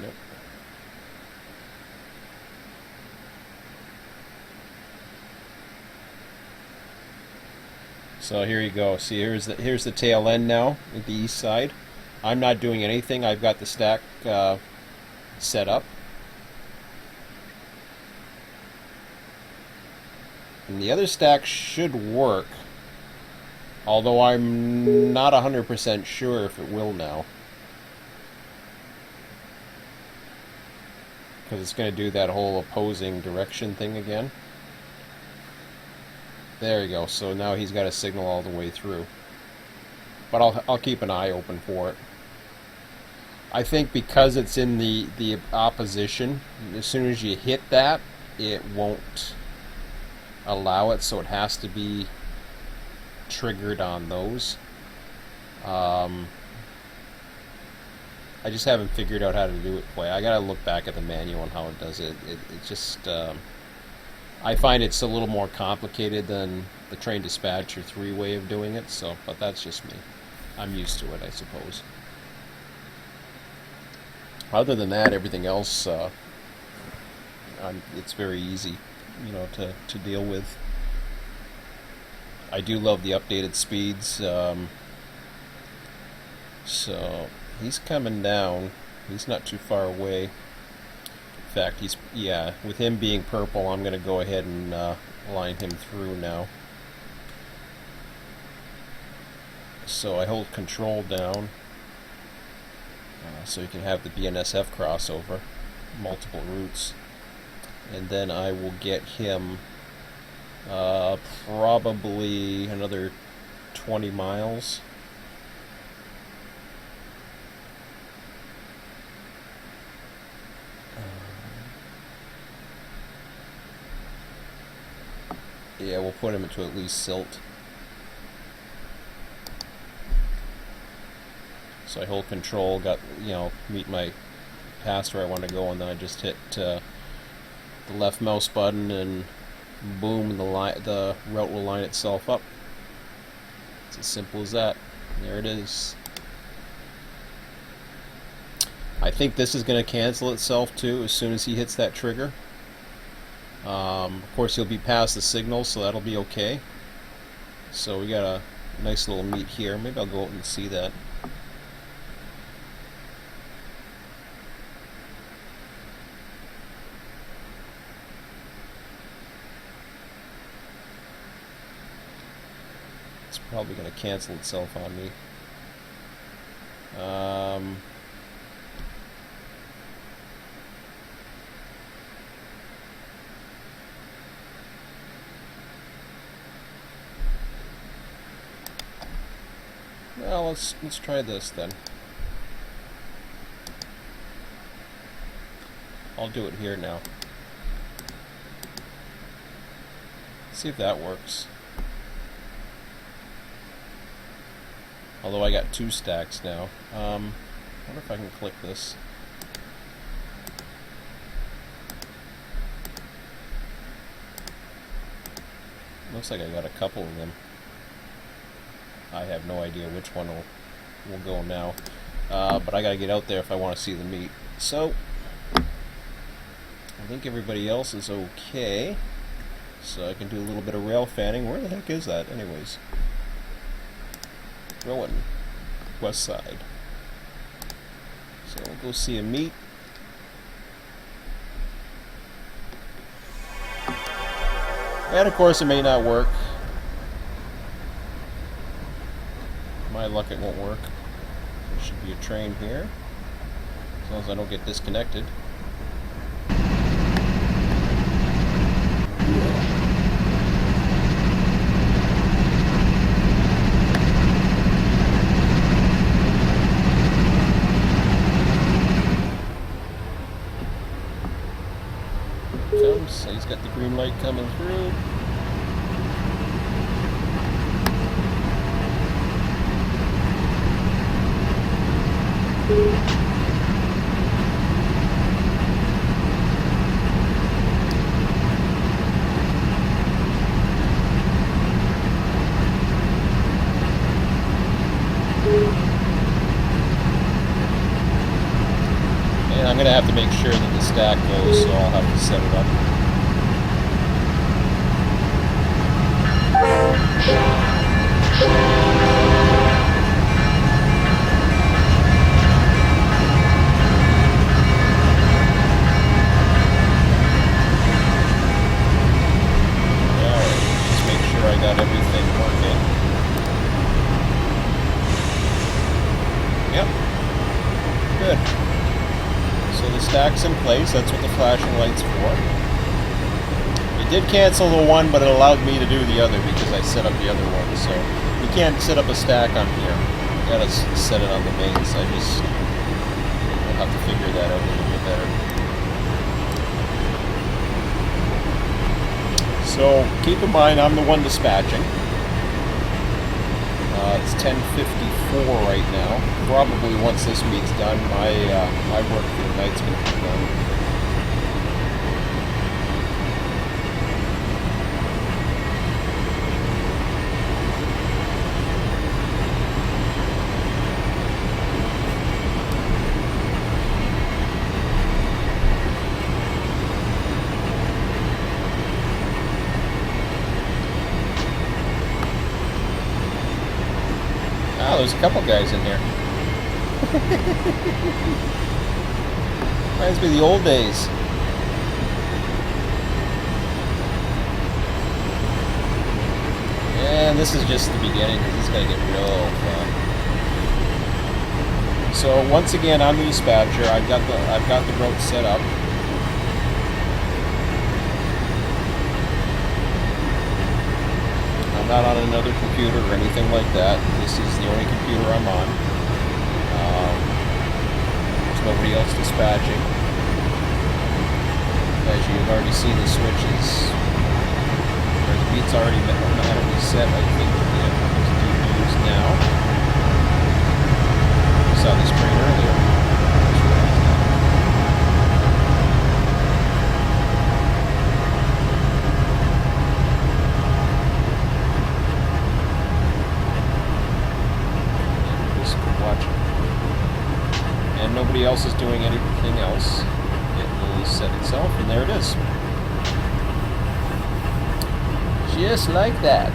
Nope. So here you go. See, here's the tail end now at the east side. I'm not doing anything. I've got the stack set up. And the other stack should work, although I'm not 100% sure if it will now. Because it's going to do that whole opposing direction thing again. There you go. So now he's got a signal all the way through. But I'll keep an eye open for it. I think because it's in the opposition, as soon as you hit that, it won't allow it, so it has to be triggered on those. I just haven't figured out how to do it quite. I gotta look back at the manual on how it does it. It just I find it's a little more complicated than the train dispatcher 3 way of doing it. So, but that's just me. I'm used to it, I suppose. Other than that, everything else, it's very easy, you know, to deal with. I do love the updated speeds. So he's coming down. He's not too far away. In fact, with him being purple, I'm going to go ahead and line him through now. So I hold control down. So you can have the BNSF crossover, multiple routes, and then I will get him probably another 20 miles. Yeah, we'll put him into at least silt. So I hold control, meet my pass where I want to go, and then I just hit the left mouse button, and boom, the route will line itself up. It's as simple as that. There it is. I think this is going to cancel itself too as soon as he hits that trigger. Of course, he'll be past the signal, so that'll be okay. So we got a nice little meet here. Maybe I'll go out and see that. It's probably going to cancel itself on me. Well, let's try this then. I'll do it here now. See if that works. Although I got 2 stacks now. I wonder if I can click this. Looks like I got a couple of them. I have no idea which one will go now. But I gotta get out there if I want to see the meet. So, I think everybody else is okay. So I can do a little bit of rail fanning. Where the heck is that anyways? Rowan, west side. So we'll go see a meet. And of course it may not work. My luck, it won't work. There should be a train here. As long as I don't get disconnected. So he's got the green light coming through. make sure that the stack goes, so I'll have to set it up. Alright, just make sure I got everything working. Yep. Good. So the stack's in place, that's what the flashing light's for. It did cancel the one, but it allowed me to do the other because I set up the other one. So you can't set up a stack on here. You gotta set it on the mains. I'll have to figure that out a little bit better. So keep in mind, I'm the one dispatching. It's 10:54 right now. Probably once this week's done, my work for the night's going to be done. Oh, there's a couple guys in here. Reminds me of the old days. And this is just the beginning, because it's going to get real fun. So once again, I'm the dispatcher. I've got the route set up. I'm not on another computer or anything like that. This is the only computer I'm on. There's nobody else dispatching. As you've already seen the switches, or the beat's already automatically set. I think the it's due to use now. You saw the screen earlier. And nobody else is doing anything else. It will set itself, and there it is. Just like that.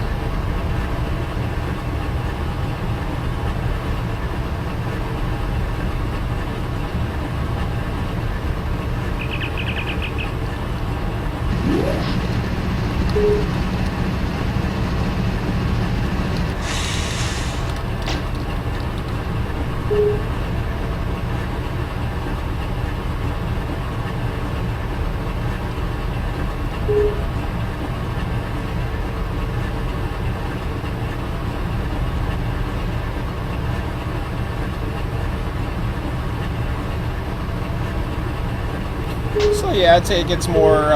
So yeah, I'd say it gets more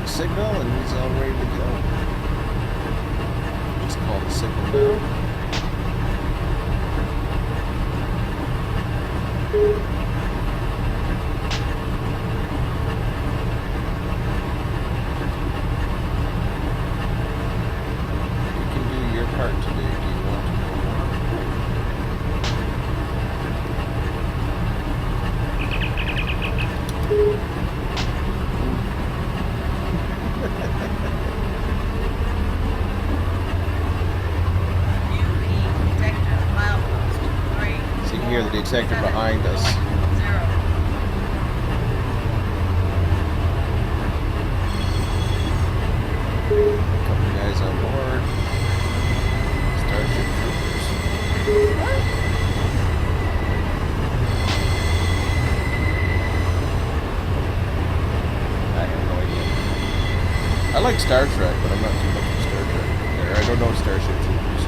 signal, and he's all ready to go. Just call the signal now. You can do your part today. Do you want to know more? Here, the detector behind us. Couple guys on board. Starship Troopers. I have no idea. I like Star Trek, but I'm not too much of Star Trek. I don't know Starship Troopers.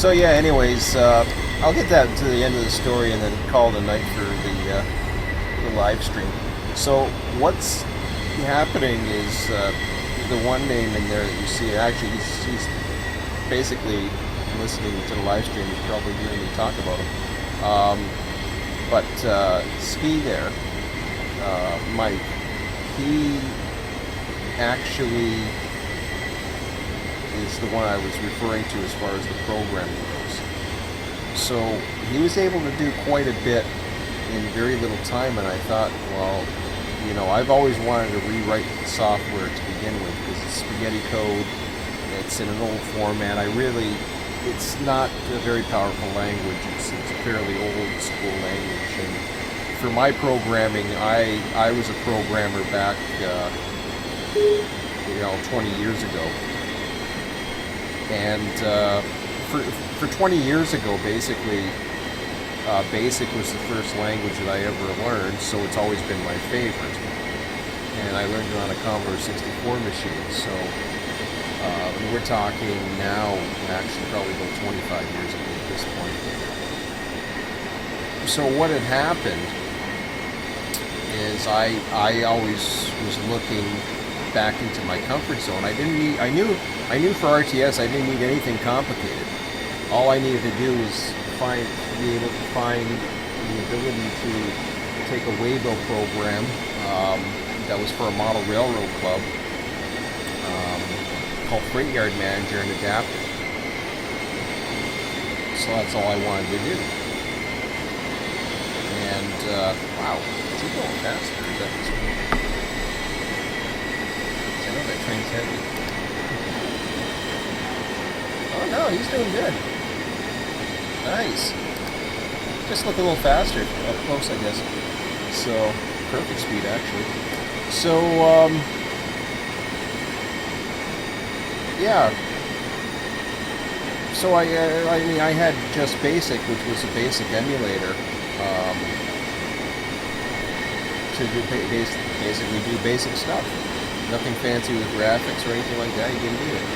So yeah, anyways, I'll get that to the end of the story and then call it a night for the live stream. So what's happening is the one name in there that you see. Actually, he's basically listening to the live stream. He's probably hearing me talk about him. But Ski there, Mike, he actually is the one I was referring to as far as the programming goes. So he was able to do quite a bit in very little time, and I thought, well, you know, I've always wanted to rewrite the software to begin with because it's spaghetti code, it's in an old format. It's not a very powerful language. It's a fairly old school language, and for my programming, I was a programmer back, 20 years ago. And for 20 years ago, basically, BASIC was the first language that I ever learned, so it's always been my favorite. And I learned it on a Commodore 64 machine, so we're talking now, actually probably about 25 years ago at this point. So what had happened is I always was looking back into my comfort zone. I knew for RTS I didn't need anything complicated. All I needed to do was be able to find the ability to take a waybill program that was for a model railroad club called Freight Yard Manager and adapt it. So that's all I wanted to do. And wow, is he going faster? Is that this one? I know that train's heavy. Oh no, he's doing good. Nice. Just look a little faster up close, I guess. So, perfect speed actually. So, yeah. So I had just BASIC, which was a basic emulator, to basically do basic stuff. Nothing fancy with graphics or anything like that. You didn't need it.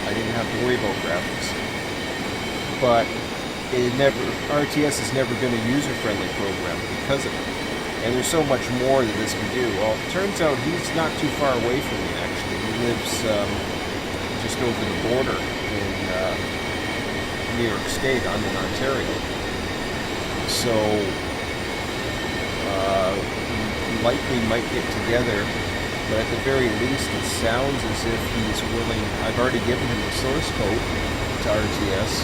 I didn't have to worry about graphics. But RTS has never been a user-friendly program because of it. And there's so much more that this can do. Well, it turns out he's not too far away from me, actually. He lives just over the border in New York State. I'm in Ontario. So, we likely might get together, but at the very least, it sounds as if he's willing. I've already given him the source code to RTS.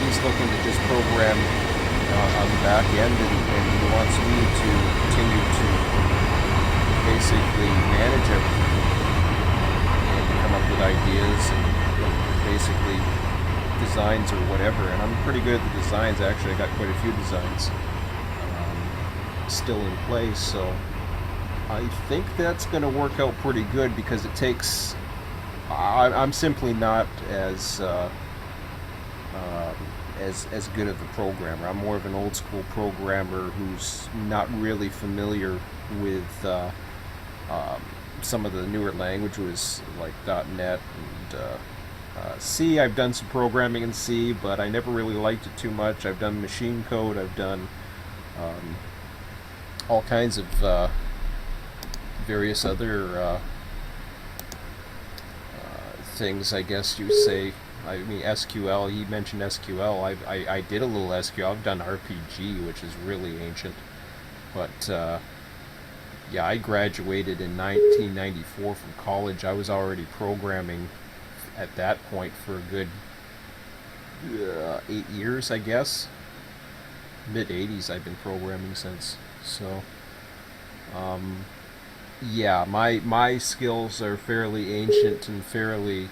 He's looking to just program on the back end, and he wants me to continue to basically manage everything and come up with ideas and basically designs or whatever. And I'm pretty good at the designs. Actually, I got quite a few designs still in place, so I think that's going to work out pretty good because it takes. I'm simply not as good of a programmer. I'm more of an old school programmer who's not really familiar with some of the newer languages like .NET and C. I've done some programming in C, but I never really liked it too much. I've done machine code. I've done all kinds of various other things, I guess you say. I mean, SQL, he mentioned SQL. I did a little SQL. I've done RPG, which is really ancient. But, yeah, I graduated in 1994 from college. I was already programming at that point for a good 8 years, I guess. Mid-80s I've been programming since. So, yeah, my skills are fairly ancient and fairly...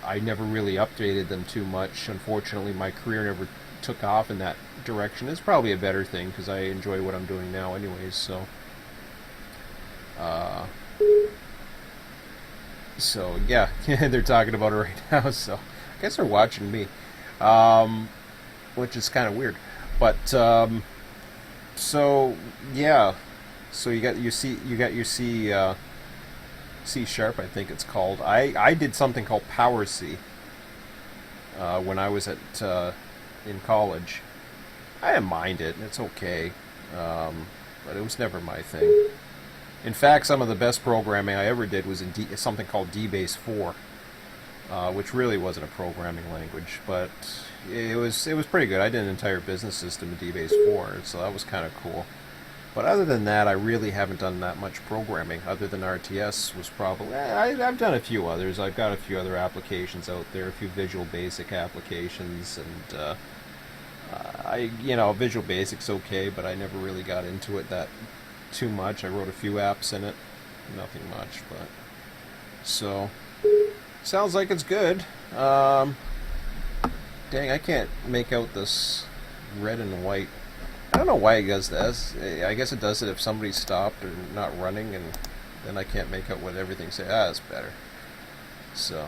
I never really updated them too much. Unfortunately, my career never took off in that direction. It's probably a better thing because I enjoy what I'm doing now anyways, so... So, yeah, they're talking about it right now, so... I guess they're watching me. Which is kind of weird. But, so, yeah... So you got your C C Sharp, I think it's called. I did something called Power C when I was in college. I didn't mind it. It's okay, but it was never my thing. In fact, some of the best programming I ever did was in something called DBase 4, which really wasn't a programming language, but it was pretty good. I did an entire business system in DBase 4, so that was kind of cool. But other than that, I really haven't done that much programming. Other than RTS was probably I've done a few others. I've got a few other applications out there, a few Visual Basic applications, and Visual Basic's okay, but I never really got into it that too much. I wrote a few apps in it, nothing much, but so sounds like it's good. Dang, I can't make out this red and white. I don't know why it does this. I guess it does it if somebody's stopped or not running, and then I can't make out what everything says. That's better. So,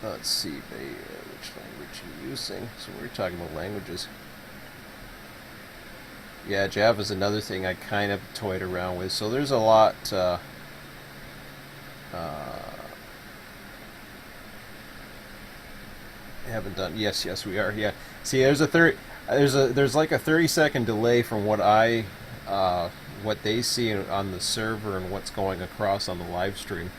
let's see, which language are you using? So we're talking about languages. Yeah, Java's another thing I kind of toyed around with. So there's a lot. Haven't done. Yes, we are. Yeah. See, there's like a 30-second delay from what they see on the server and what's going across on the live stream.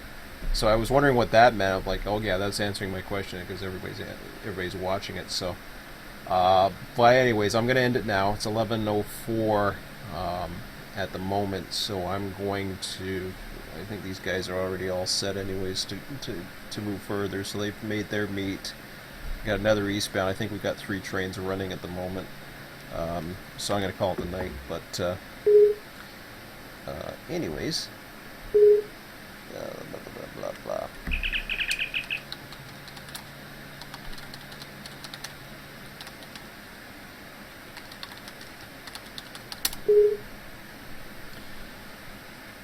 So I was wondering what that meant. I'm like, oh yeah, that's answering my question because everybody's watching it. So, but anyways, I'm gonna end it now. It's 11:04 at the moment, so I'm going to. I think these guys are already all set, anyways, to move further. So they've made their meet. Got another eastbound. I think we've got 3 trains running at the moment. So I'm going to call it the night. But anyways, blah, blah, blah, blah.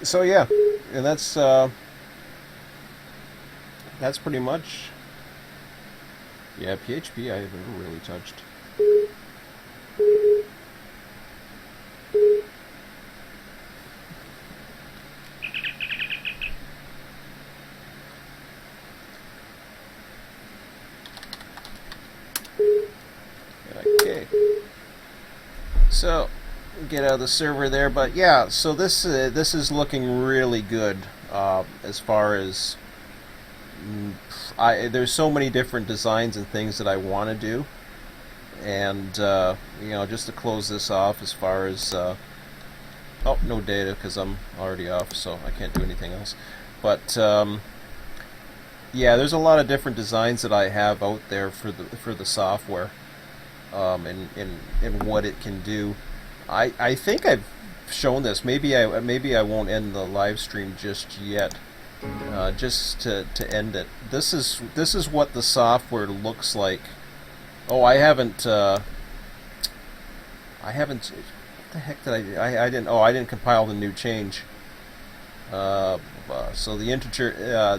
So yeah, and that's pretty much. Yeah, PHP I've never really touched. Okay. So, get out of the server there, but yeah, so this is looking really good as far as there's so many different designs and things that I want to do, and just to close this off as far as oh, no data because I'm already off, so I can't do anything else. But yeah, there's a lot of different designs that I have out there for the software, and what it can do. I think I've shown this. Maybe I won't end the live stream just yet. Just to end it, this is what the software looks like. Oh, I haven't. What the heck did I didn't. Oh, I didn't compile the new change. So the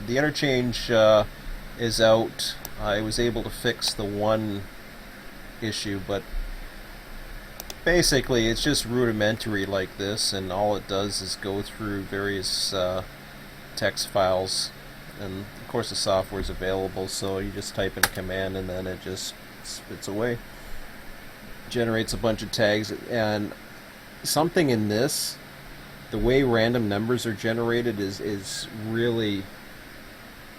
interchange is out. I was able to fix the one issue, but basically it's just rudimentary like this, and all it does is go through various text files, and of course the software is available, so you just type in a command and then it just spits away, generates a bunch of tags. And something in this, the way random numbers are generated is really,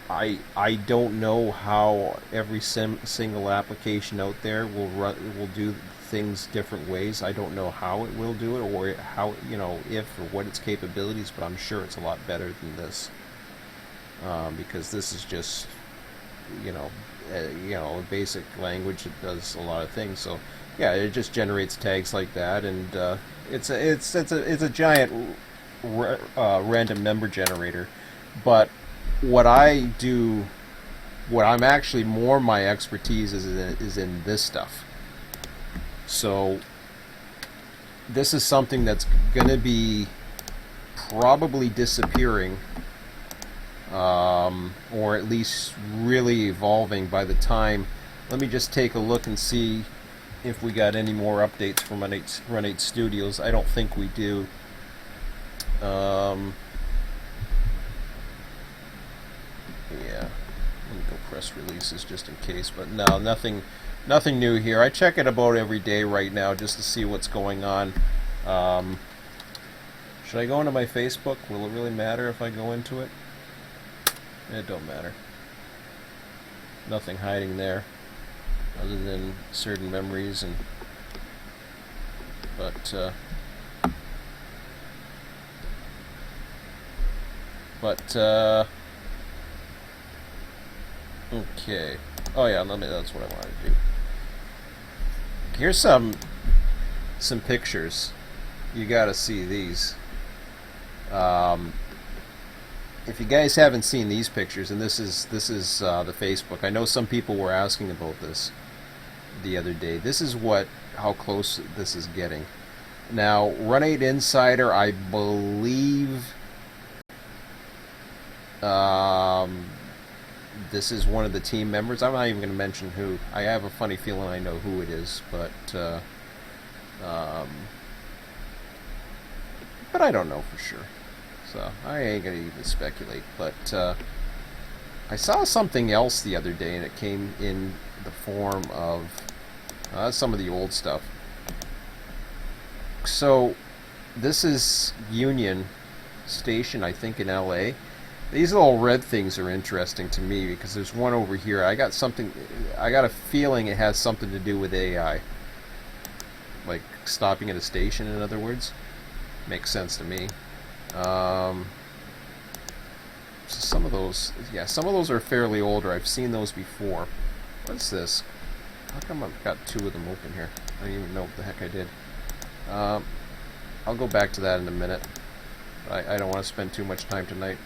I don't know how every single application out there will do things different ways. I don't know how it will do it, or how, if or what its capabilities, but I'm sure it's a lot better than this, because this is just a basic language that does a lot of things. So yeah, it just generates tags like that, and it's a giant random number generator. But what I'm actually more my expertise is in this stuff. So this is something that's going to be probably disappearing, or at least really evolving by the time. Let me just take a look and see if we got any more updates from Run 8 Studios. I don't think we do. Um, yeah, let me go press releases just in case. But no, nothing new here. I check it about every day right now just to see what's going on. Should I go into my Facebook? Will it really matter if I go into it? It don't matter. Nothing hiding there, other than certain memories and. Okay. Oh yeah, that's what I wanted to do. Here's some pictures. You gotta see these. If you guys haven't seen these pictures, and this is the Facebook. I know some people were asking about this the other day. This is how close this is getting. Now, Run 8 Insider, I believe this is one of the team members. I'm not even going to mention who. I have a funny feeling I know who it is, but I don't know for sure. So I ain't going to even speculate. But I saw something else the other day, and it came in the form of some of the old stuff. So this is Union Station, I think, in LA. These little red things are interesting to me because there's one over here. I got a feeling it has something to do with AI. Like stopping at a station, in other words. Makes sense to me. So some of those are fairly older. I've seen those before. What's this? How come I've got two of them open here? I don't even know what the heck I did. I'll go back to that in a minute. I don't want to spend too much time tonight.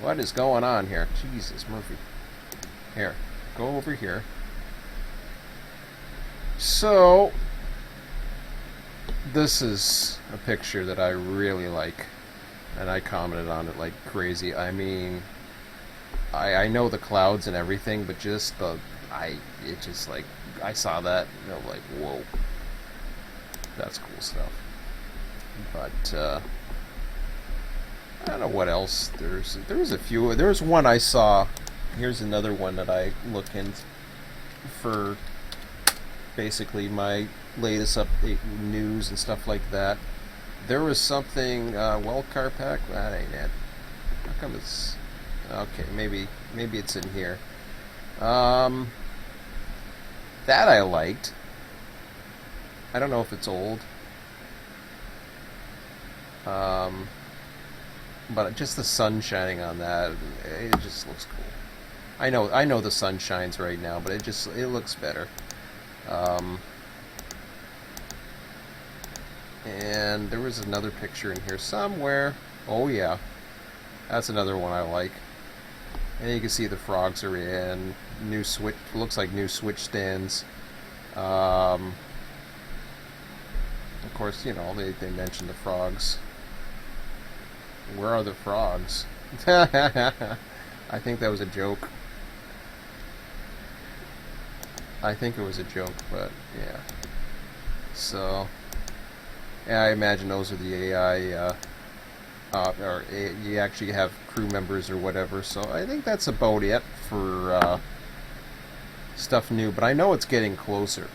What is going on here? Jesus, Murphy. Here, go over here. So, this is a picture that I really like, and I commented on it like crazy. I mean, I know the clouds and everything, but just I saw that and I'm like, whoa, that's cool stuff. But I don't know what else. There's a few. There's one I saw. Here's another one that I look in for basically my latest update news and stuff like that. There was something, Wellcar pack. That ain't it. How come it's okay? Maybe it's in here. That I liked. I don't know if it's old. But just the sun shining on that, it just looks cool. I know the sun shines right now, but it looks better. And there was another picture in here somewhere. Oh yeah, that's another one I like. And you can see the frogs are in. New switch, looks like new switch stands. Of course, you know, they mentioned the frogs. Where are the frogs? I think that was a joke. I think it was a joke, but yeah. So, yeah, I imagine those are the AI, you actually have crew members or whatever. So I think that's about it for stuff new. But I know it's getting closer.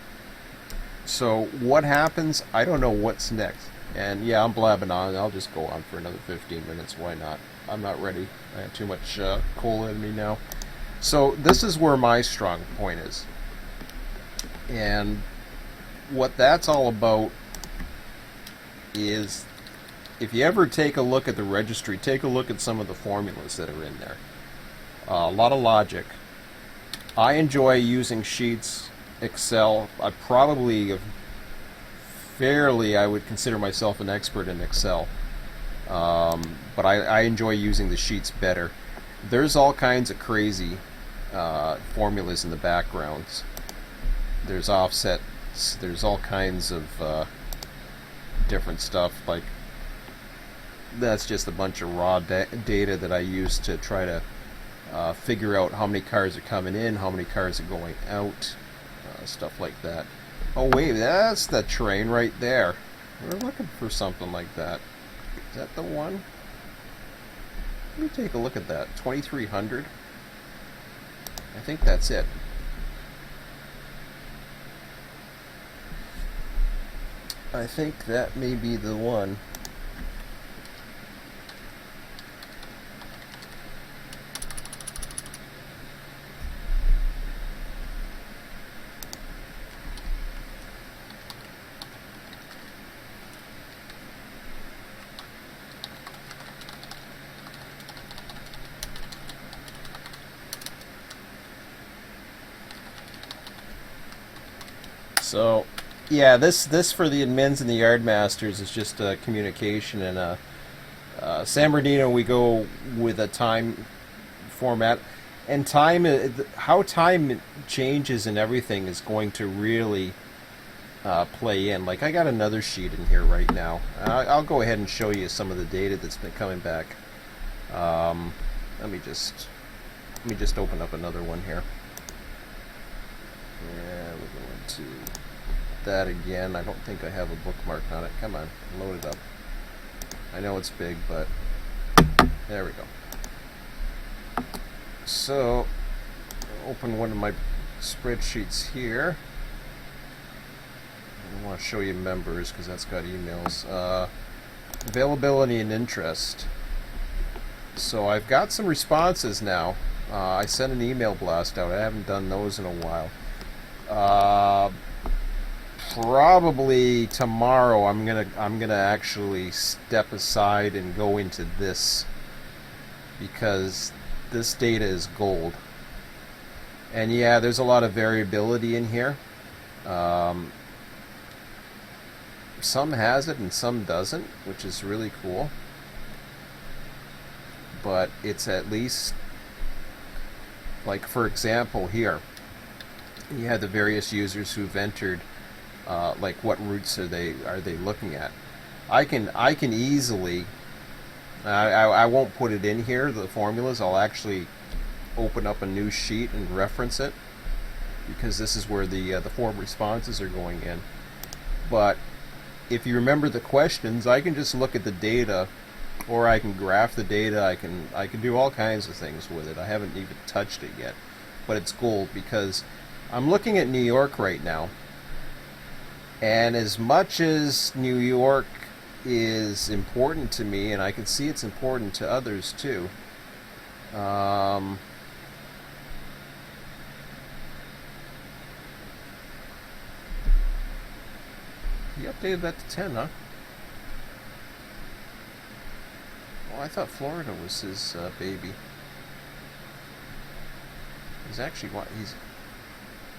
So what happens? I don't know what's next. And yeah, I'm blabbing on. I'll just go on for another 15 minutes. Why not? I'm not ready. I have too much coal in me now. So this is where my strong point is. And what that's all about is, if you ever take a look at the registry, take a look at some of the formulas that are in there. A lot of logic. I enjoy using Sheets, Excel. I would consider myself an expert in Excel. But I enjoy using the sheets better. There's all kinds of crazy formulas in the backgrounds. There's offsets. There's all kinds of different stuff. Like, that's just a bunch of raw data that I use to try to figure out how many cars are coming in, how many cars are going out, stuff like that. Oh wait, that's the train right there. We're looking for something like that. Is that the one? Let me take a look at that. 2300. I think that's it. I think that may be the one. So, yeah, this for the admins and the yard masters is just a communication, and San Bernardino we go with a time format, and how time changes and everything is going to really play in. Like I got another sheet in here right now. I'll go ahead and show you some of the data that's been coming back. Let me just open up another one here. Yeah, we're going to that again. I don't think I have a bookmark on it. Come on, load it up. I know it's big, but there we go. So, open one of my spreadsheets here. I want to show you members because that's got emails. Availability and interest. So I've got some responses now. I sent an email blast out. I haven't done those in a while. Probably tomorrow I'm gonna actually step aside and go into this, because this data is gold. And yeah, there's a lot of variability in here. Some has it and some doesn't, which is really cool. But it's at least, like for example here, you have the various users who've entered, like what routes are they looking at. I can easily, I won't put it in here, the formulas. I'll actually open up a new sheet and reference it, because this is where the form responses are going in. But if you remember the questions, I can just look at the data, or I can graph the data. I can do all kinds of things with it. I haven't even touched it yet, but it's gold, because I'm looking at New York right now, and as much as New York is important to me, and I can see it's important to others too, he updated that to 10, huh? Well, I thought Florida was his baby. He's actually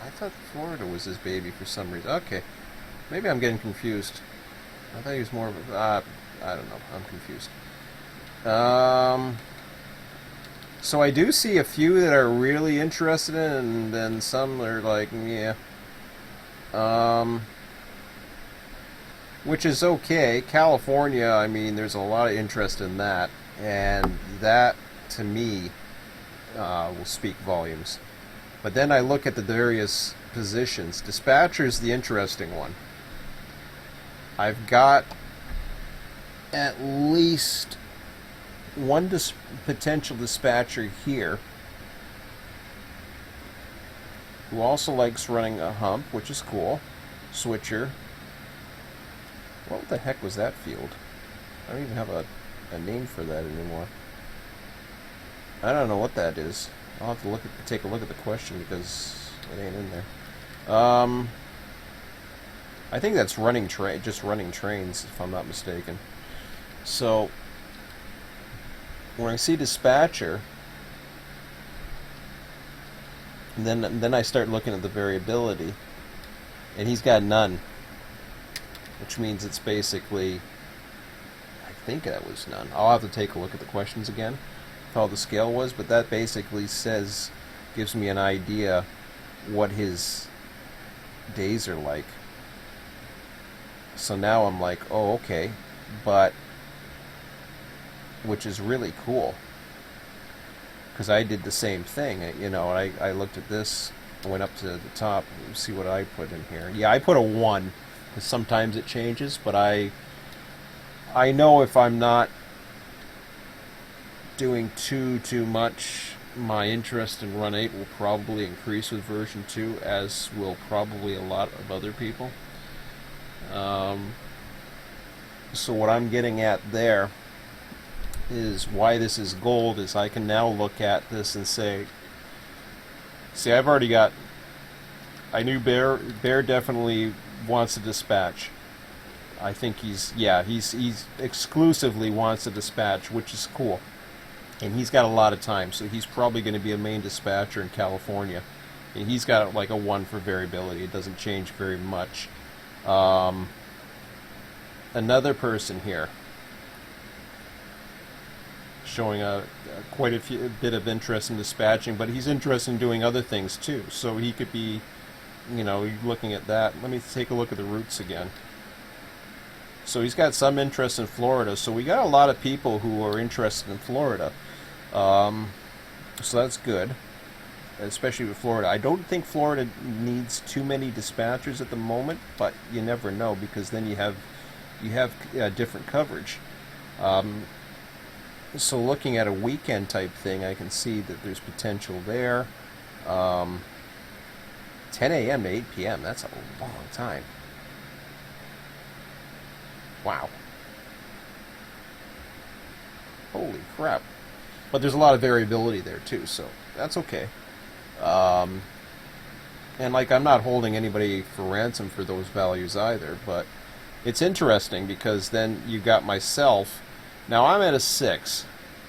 I thought Florida was his baby for some reason. Okay, maybe I'm getting confused. I thought he was more of a... I don't know. I'm confused. So I do see a few that are really interested in, and then some are like, yeah. Which is okay. California, I mean, there's a lot of interest in that, and that, to me, will speak volumes. But then I look at the various positions. Dispatcher's the interesting one. I've got at least one potential dispatcher here who also likes running a hump, which is cool. Switcher. What the heck was that field? I don't even have a name for that anymore. I don't know what that is. I'll have to take a look at the question, because it ain't in there. I think that's just running trains, if I'm not mistaken. So when I see dispatcher, and then I start looking at the variability, and he's got none, which means it's basically, I think that was none. I'll have to take a look at the questions again, how the scale was, but that basically gives me an idea what his days are like. So now I'm like, oh, okay, but, which is really cool, because I did the same thing. I looked at this, went up to the top, and see what I put in here. Yeah, I put a 1, because sometimes it changes, but I know if I'm not doing too much, my interest in Run 8 will probably increase with version 2, as will probably a lot of other people. Um, so what I'm getting at there is why this is gold is I can now look at this and say, see, I've already got, I knew Bear definitely wants a dispatch. I think he's exclusively wants a dispatch, which is cool. And he's got a lot of time, so he's probably going to be a main dispatcher in California. And he's got like a 1 for variability. It doesn't change very much. Another person here showing quite a bit of interest in dispatching, but he's interested in doing other things too. So he could be, looking at that. Let me take a look at the routes again. So he's got some interest in Florida. So we got a lot of people who are interested in Florida. So that's good, especially with Florida. I don't think Florida needs too many dispatchers at the moment, but you never know, because then you have different coverage. So looking at a weekend type thing, I can see that there's potential there. 10 a.m. to 8 p.m. That's a long time. Wow. Holy crap. But there's a lot of variability there too, so that's okay. And I'm not holding anybody for ransom for those values either, but it's interesting because then you got myself. Now I'm at a 6.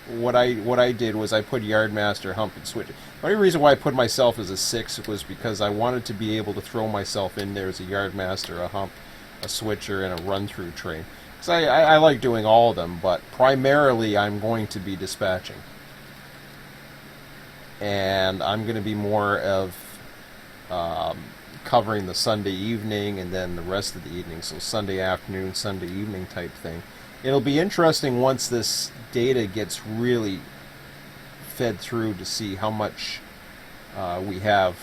What I did was I put Yardmaster, Hump, and Switch. The only reason why I put myself as a 6 was because I wanted to be able to throw myself in there as a Yardmaster, a Hump, a Switcher, and a run-through train. Because I like doing all of them, but primarily I'm going to be dispatching. And I'm going to be more of covering the Sunday evening and then the rest of the evening, so Sunday afternoon, Sunday evening type thing. It'll be interesting once this data gets really fed through to see how much we have.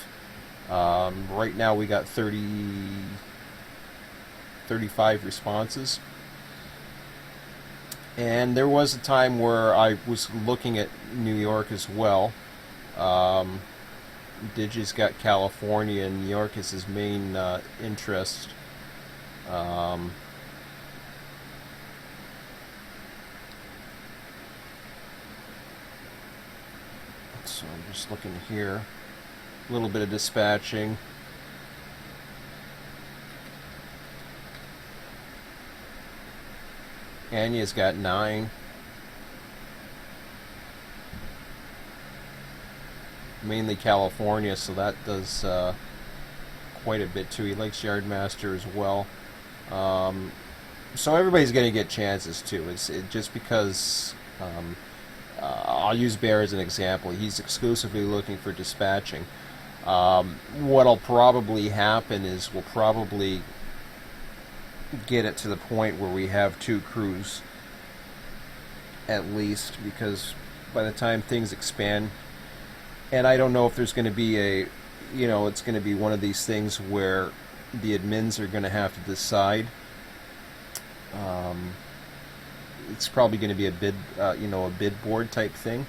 Right now we got 35 responses. And there was a time where I was looking at New York as well. Digi's got California, and New York is his main interest. So I'm just looking here. A little bit of dispatching. Anya's got 9. Mainly California, so that does quite a bit too. He likes Yardmaster as well. So everybody's going to get chances too. It's just because I'll use Bear as an example. He's exclusively looking for dispatching. What'll probably happen is we'll probably get it to the point where we have 2 crews at least, because by the time things expand, and I don't know if there's going to be it's going to be one of these things where the admins are going to have to decide. It's probably going to be a bid board type thing.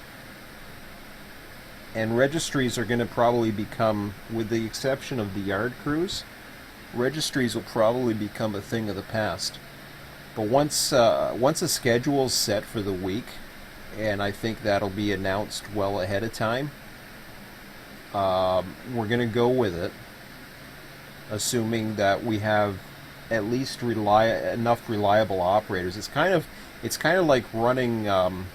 And registries are going to probably become, with the exception of the yard crews, registries will probably become a thing of the past. But once a schedule is set for the week, and I think that'll be announced well ahead of time, we're going to go with it, assuming that we have at least enough reliable operators. It's kind of like running. I'm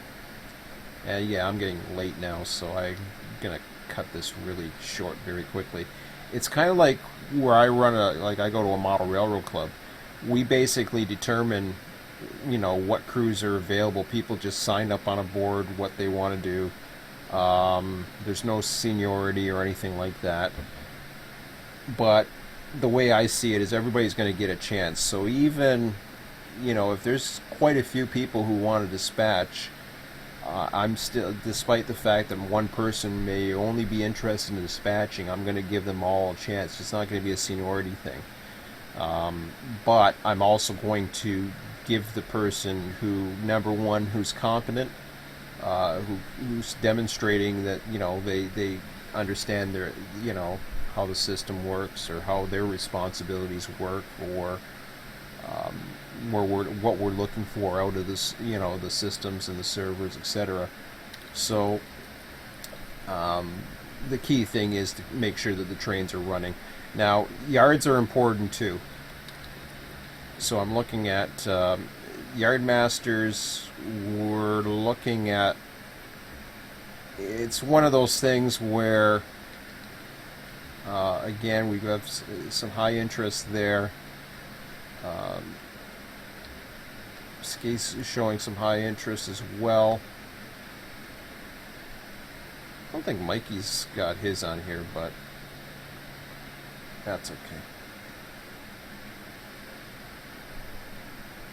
getting late now, so I'm going to cut this really short very quickly. It's kind of like where I run I go to a model railroad club. We basically determine, what crews are available. People just sign up on a board what they want to do. There's no seniority or anything like that. But the way I see it is everybody's going to get a chance. So even, if there's quite a few people who want to dispatch, I'm still, despite the fact that one person may only be interested in dispatching, I'm going to give them all a chance. It's not going to be a seniority thing. But I'm also going to give the person who, number one, who's competent, who's demonstrating that, you know, they understand their, you know, how the system works or how their responsibilities work, or what we're looking for out of this, you know, the systems and the servers, etc. So the key thing is to make sure that the trains are running. Now, yards are important too. So I'm looking at yard masters. We're looking at, it's one of those things where again, we have some high interest there. Skate's showing some high interest as well. I don't think Mikey's got his on here, but that's okay.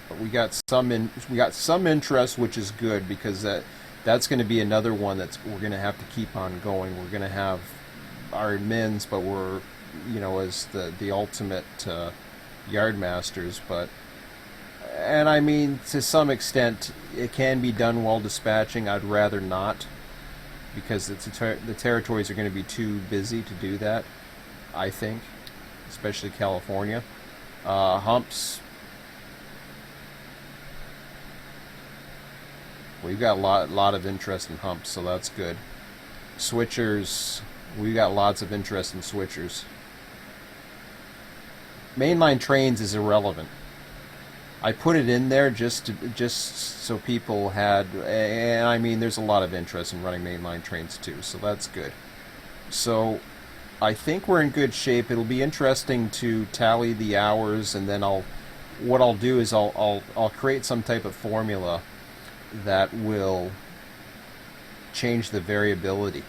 But we got some interest, which is good, because that's going to be another one we're going to have to keep on going. We're going to have our admins, but we're, you know, as the ultimate yard masters. But, and I mean, to some extent it can be done while dispatching. I'd rather not, because the territories are going to be too busy to do that, I think, especially California. Humps, we've got a lot of interest in humps, so that's good. Switchers, we've got lots of interest in switchers. Mainline trains is irrelevant. I put it in there just so people had, and I mean, there's a lot of interest in running mainline trains too, so that's good. So I think we're in good shape. It'll be interesting to tally the hours, and then what I'll do is I'll create some type of formula that will change the variability.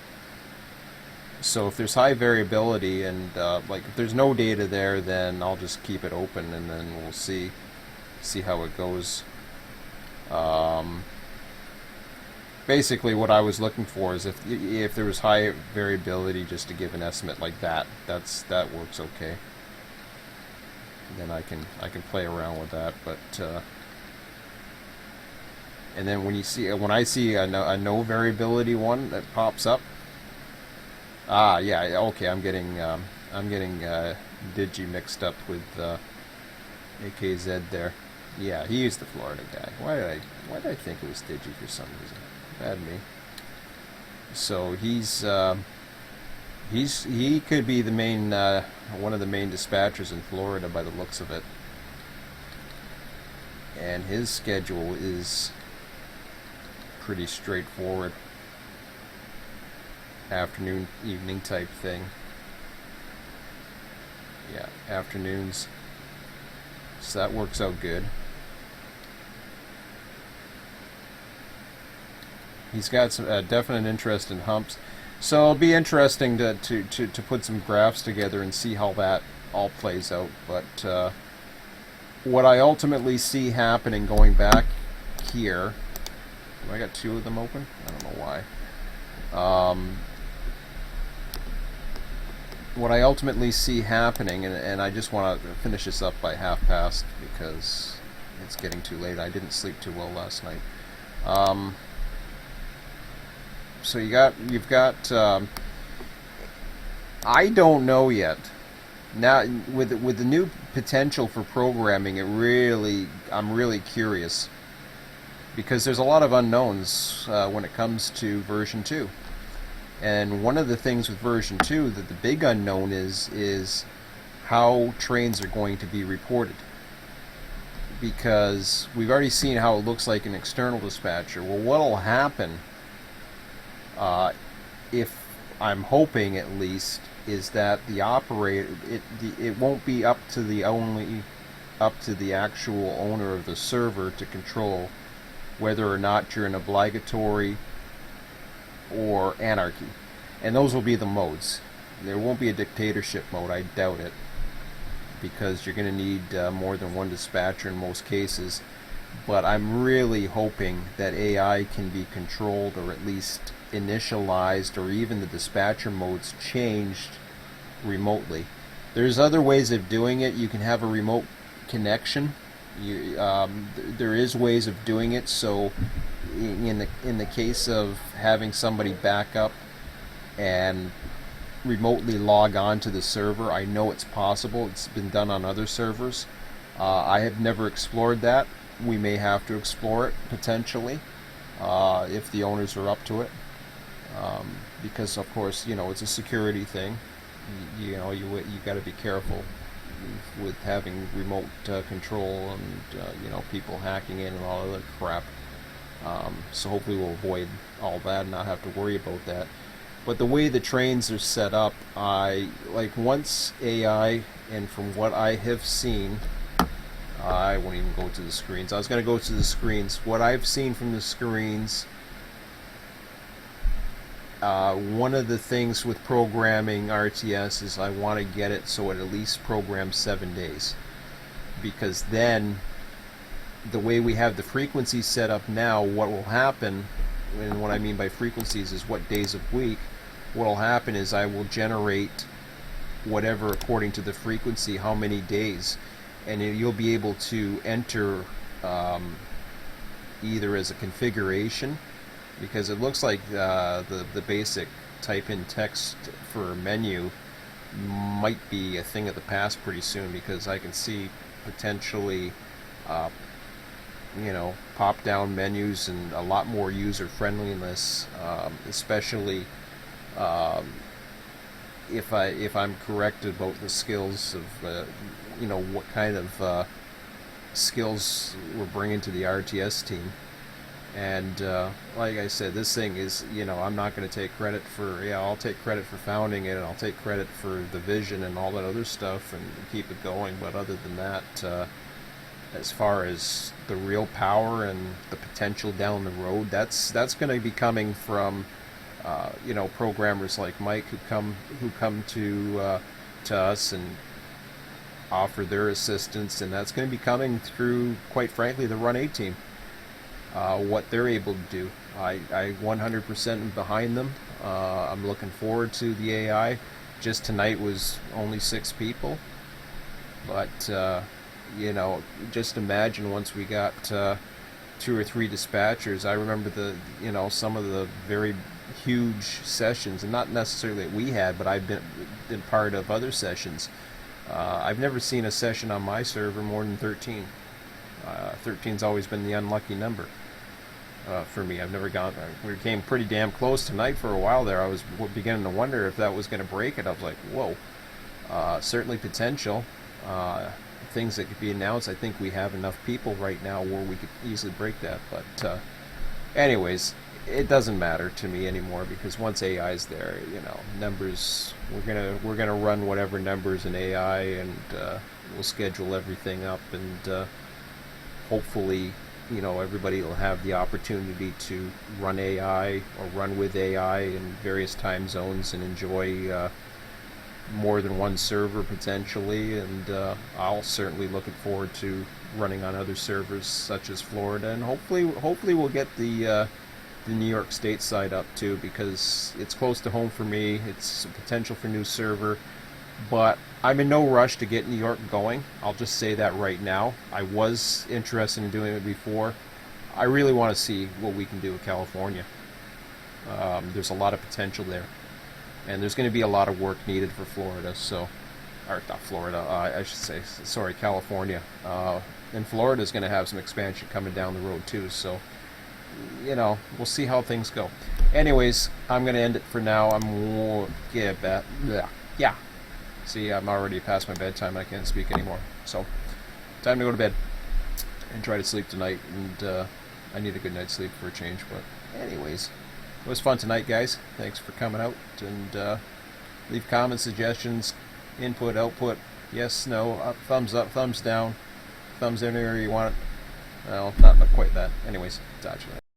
So if there's high variability, and like if there's no data there, then I'll just keep it open, and then we'll see how it goes. Basically what I was looking for is if there was high variability, just to give an estimate like that works okay. Then I can play around with that. But and then when I see a no variability one that pops up, yeah, okay, I'm getting Digi mixed up with AKZ there. Yeah, he is the Florida guy. Why did I think it was Digi for some reason? Bad me. So he could be the main one of the main dispatchers in Florida by the looks of it. And his schedule is pretty straightforward. Afternoon, evening type thing. Yeah, afternoons. So that works out good. He's got some definite interest in humps. So it'll be interesting to put some graphs together and see how that all plays out. But what I ultimately see happening, going back here, have I got two of them open? I don't know why. What I ultimately see happening, and I just want to finish this up by 1/2 because it's getting too late. I didn't sleep too well last night. So you've got I don't know yet. Now with the new potential for programming, I'm really curious, because there's a lot of unknowns when it comes to version 2. And one of the things with version 2, that the big unknown is how trains are going to be reported. Because we've already seen how it looks like an external dispatcher. Well, what'll happen, if I'm hoping at least, is that the operator, it won't be up to the actual owner of the server to control whether or not you're in obligatory or anarchy. And those will be the modes. There won't be a dictatorship mode, I doubt it, because you're going to need more than one dispatcher in most cases. But I'm really hoping that AI can be controlled, or at least initialized, or even the dispatcher modes changed remotely. There's other ways of doing it. You can have a remote connection There is ways of doing it. So, in the case of having somebody back up and remotely log on to the server, I know it's possible. It's been done on other servers. I have never explored that. We may have to explore it potentially if the owners are up to it, because of course it's a security thing. You got to be careful with having remote control and people hacking in and all other crap. So hopefully we'll avoid all that and not have to worry about that. But the way the trains are set up, I like once AI, and from what I have seen, I won't even go to the screens. I was going to go to the screens. What I've seen from the screens, one of the things with programming RTS is I want to get it so it at least programs 7 days. Because then, the way we have the frequencies set up now, what will happen, and what I mean by frequencies is what days of week, what will happen is I will generate whatever according to the frequency, how many days, and you'll be able to enter either as a configuration, because it looks like the basic type in text for a menu might be a thing of the past pretty soon, because I can see potentially pop down menus and a lot more user friendliness, especially if I'm correct about the skills of what kind of skills we're bringing to the RTS team. And like I said, this thing is, I'm not going to take credit for, I'll take credit for founding it, and I'll take credit for the vision and all that other stuff and keep it going. But other than that, as far as the real power and the potential down the road, that's going to be coming from programmers like Mike who come to us and offer their assistance, and that's going to be coming through, quite frankly, the Run 8 team. What they're able to do, I 100% am behind them. I'm looking forward to the AI. Just tonight was only 6 people, but just imagine once we got 2 or 3 dispatchers. I remember some of the very huge sessions, and not necessarily that we had, but I've been part of other sessions. I've never seen a session on my server more than 13. 13's always been the unlucky number for me. I've never gone. We came pretty damn close tonight for a while there. I was beginning to wonder if that was going to break it. I was like, whoa. Certainly potential. Things that could be announced. I think we have enough people right now where we could easily break that. But anyways, it doesn't matter to me anymore, because once AI is there, numbers. We're gonna run whatever numbers in AI, and we'll schedule everything up, and hopefully, everybody will have the opportunity to run AI or run with AI in various time zones and enjoy more than one server potentially. And I'll certainly looking forward to running on other servers such as Florida, and hopefully we'll get the New York State side up too, because it's close to home for me. It's a potential for new server, but I'm in no rush to get New York going. I'll just say that right now. I was interested in doing it before. I really want to see what we can do with California. There's a lot of potential there, and there's going to be a lot of work needed for Florida. Or not Florida, I should say, sorry, California. And Florida is going to have some expansion coming down the road too. So, we'll see how things go. Anyways, I'm going to end it for now. Yeah. See, I'm already past my bedtime. I can't speak anymore. So, time to go to bed and try to sleep tonight. And I need a good night's sleep for a change. But anyways, it was fun tonight, guys. Thanks for coming out. And leave comments, suggestions, input, output, yes, no, up, thumbs up, thumbs down, thumbs anywhere you want it. Well, not quite that. Anyways, talk to you later.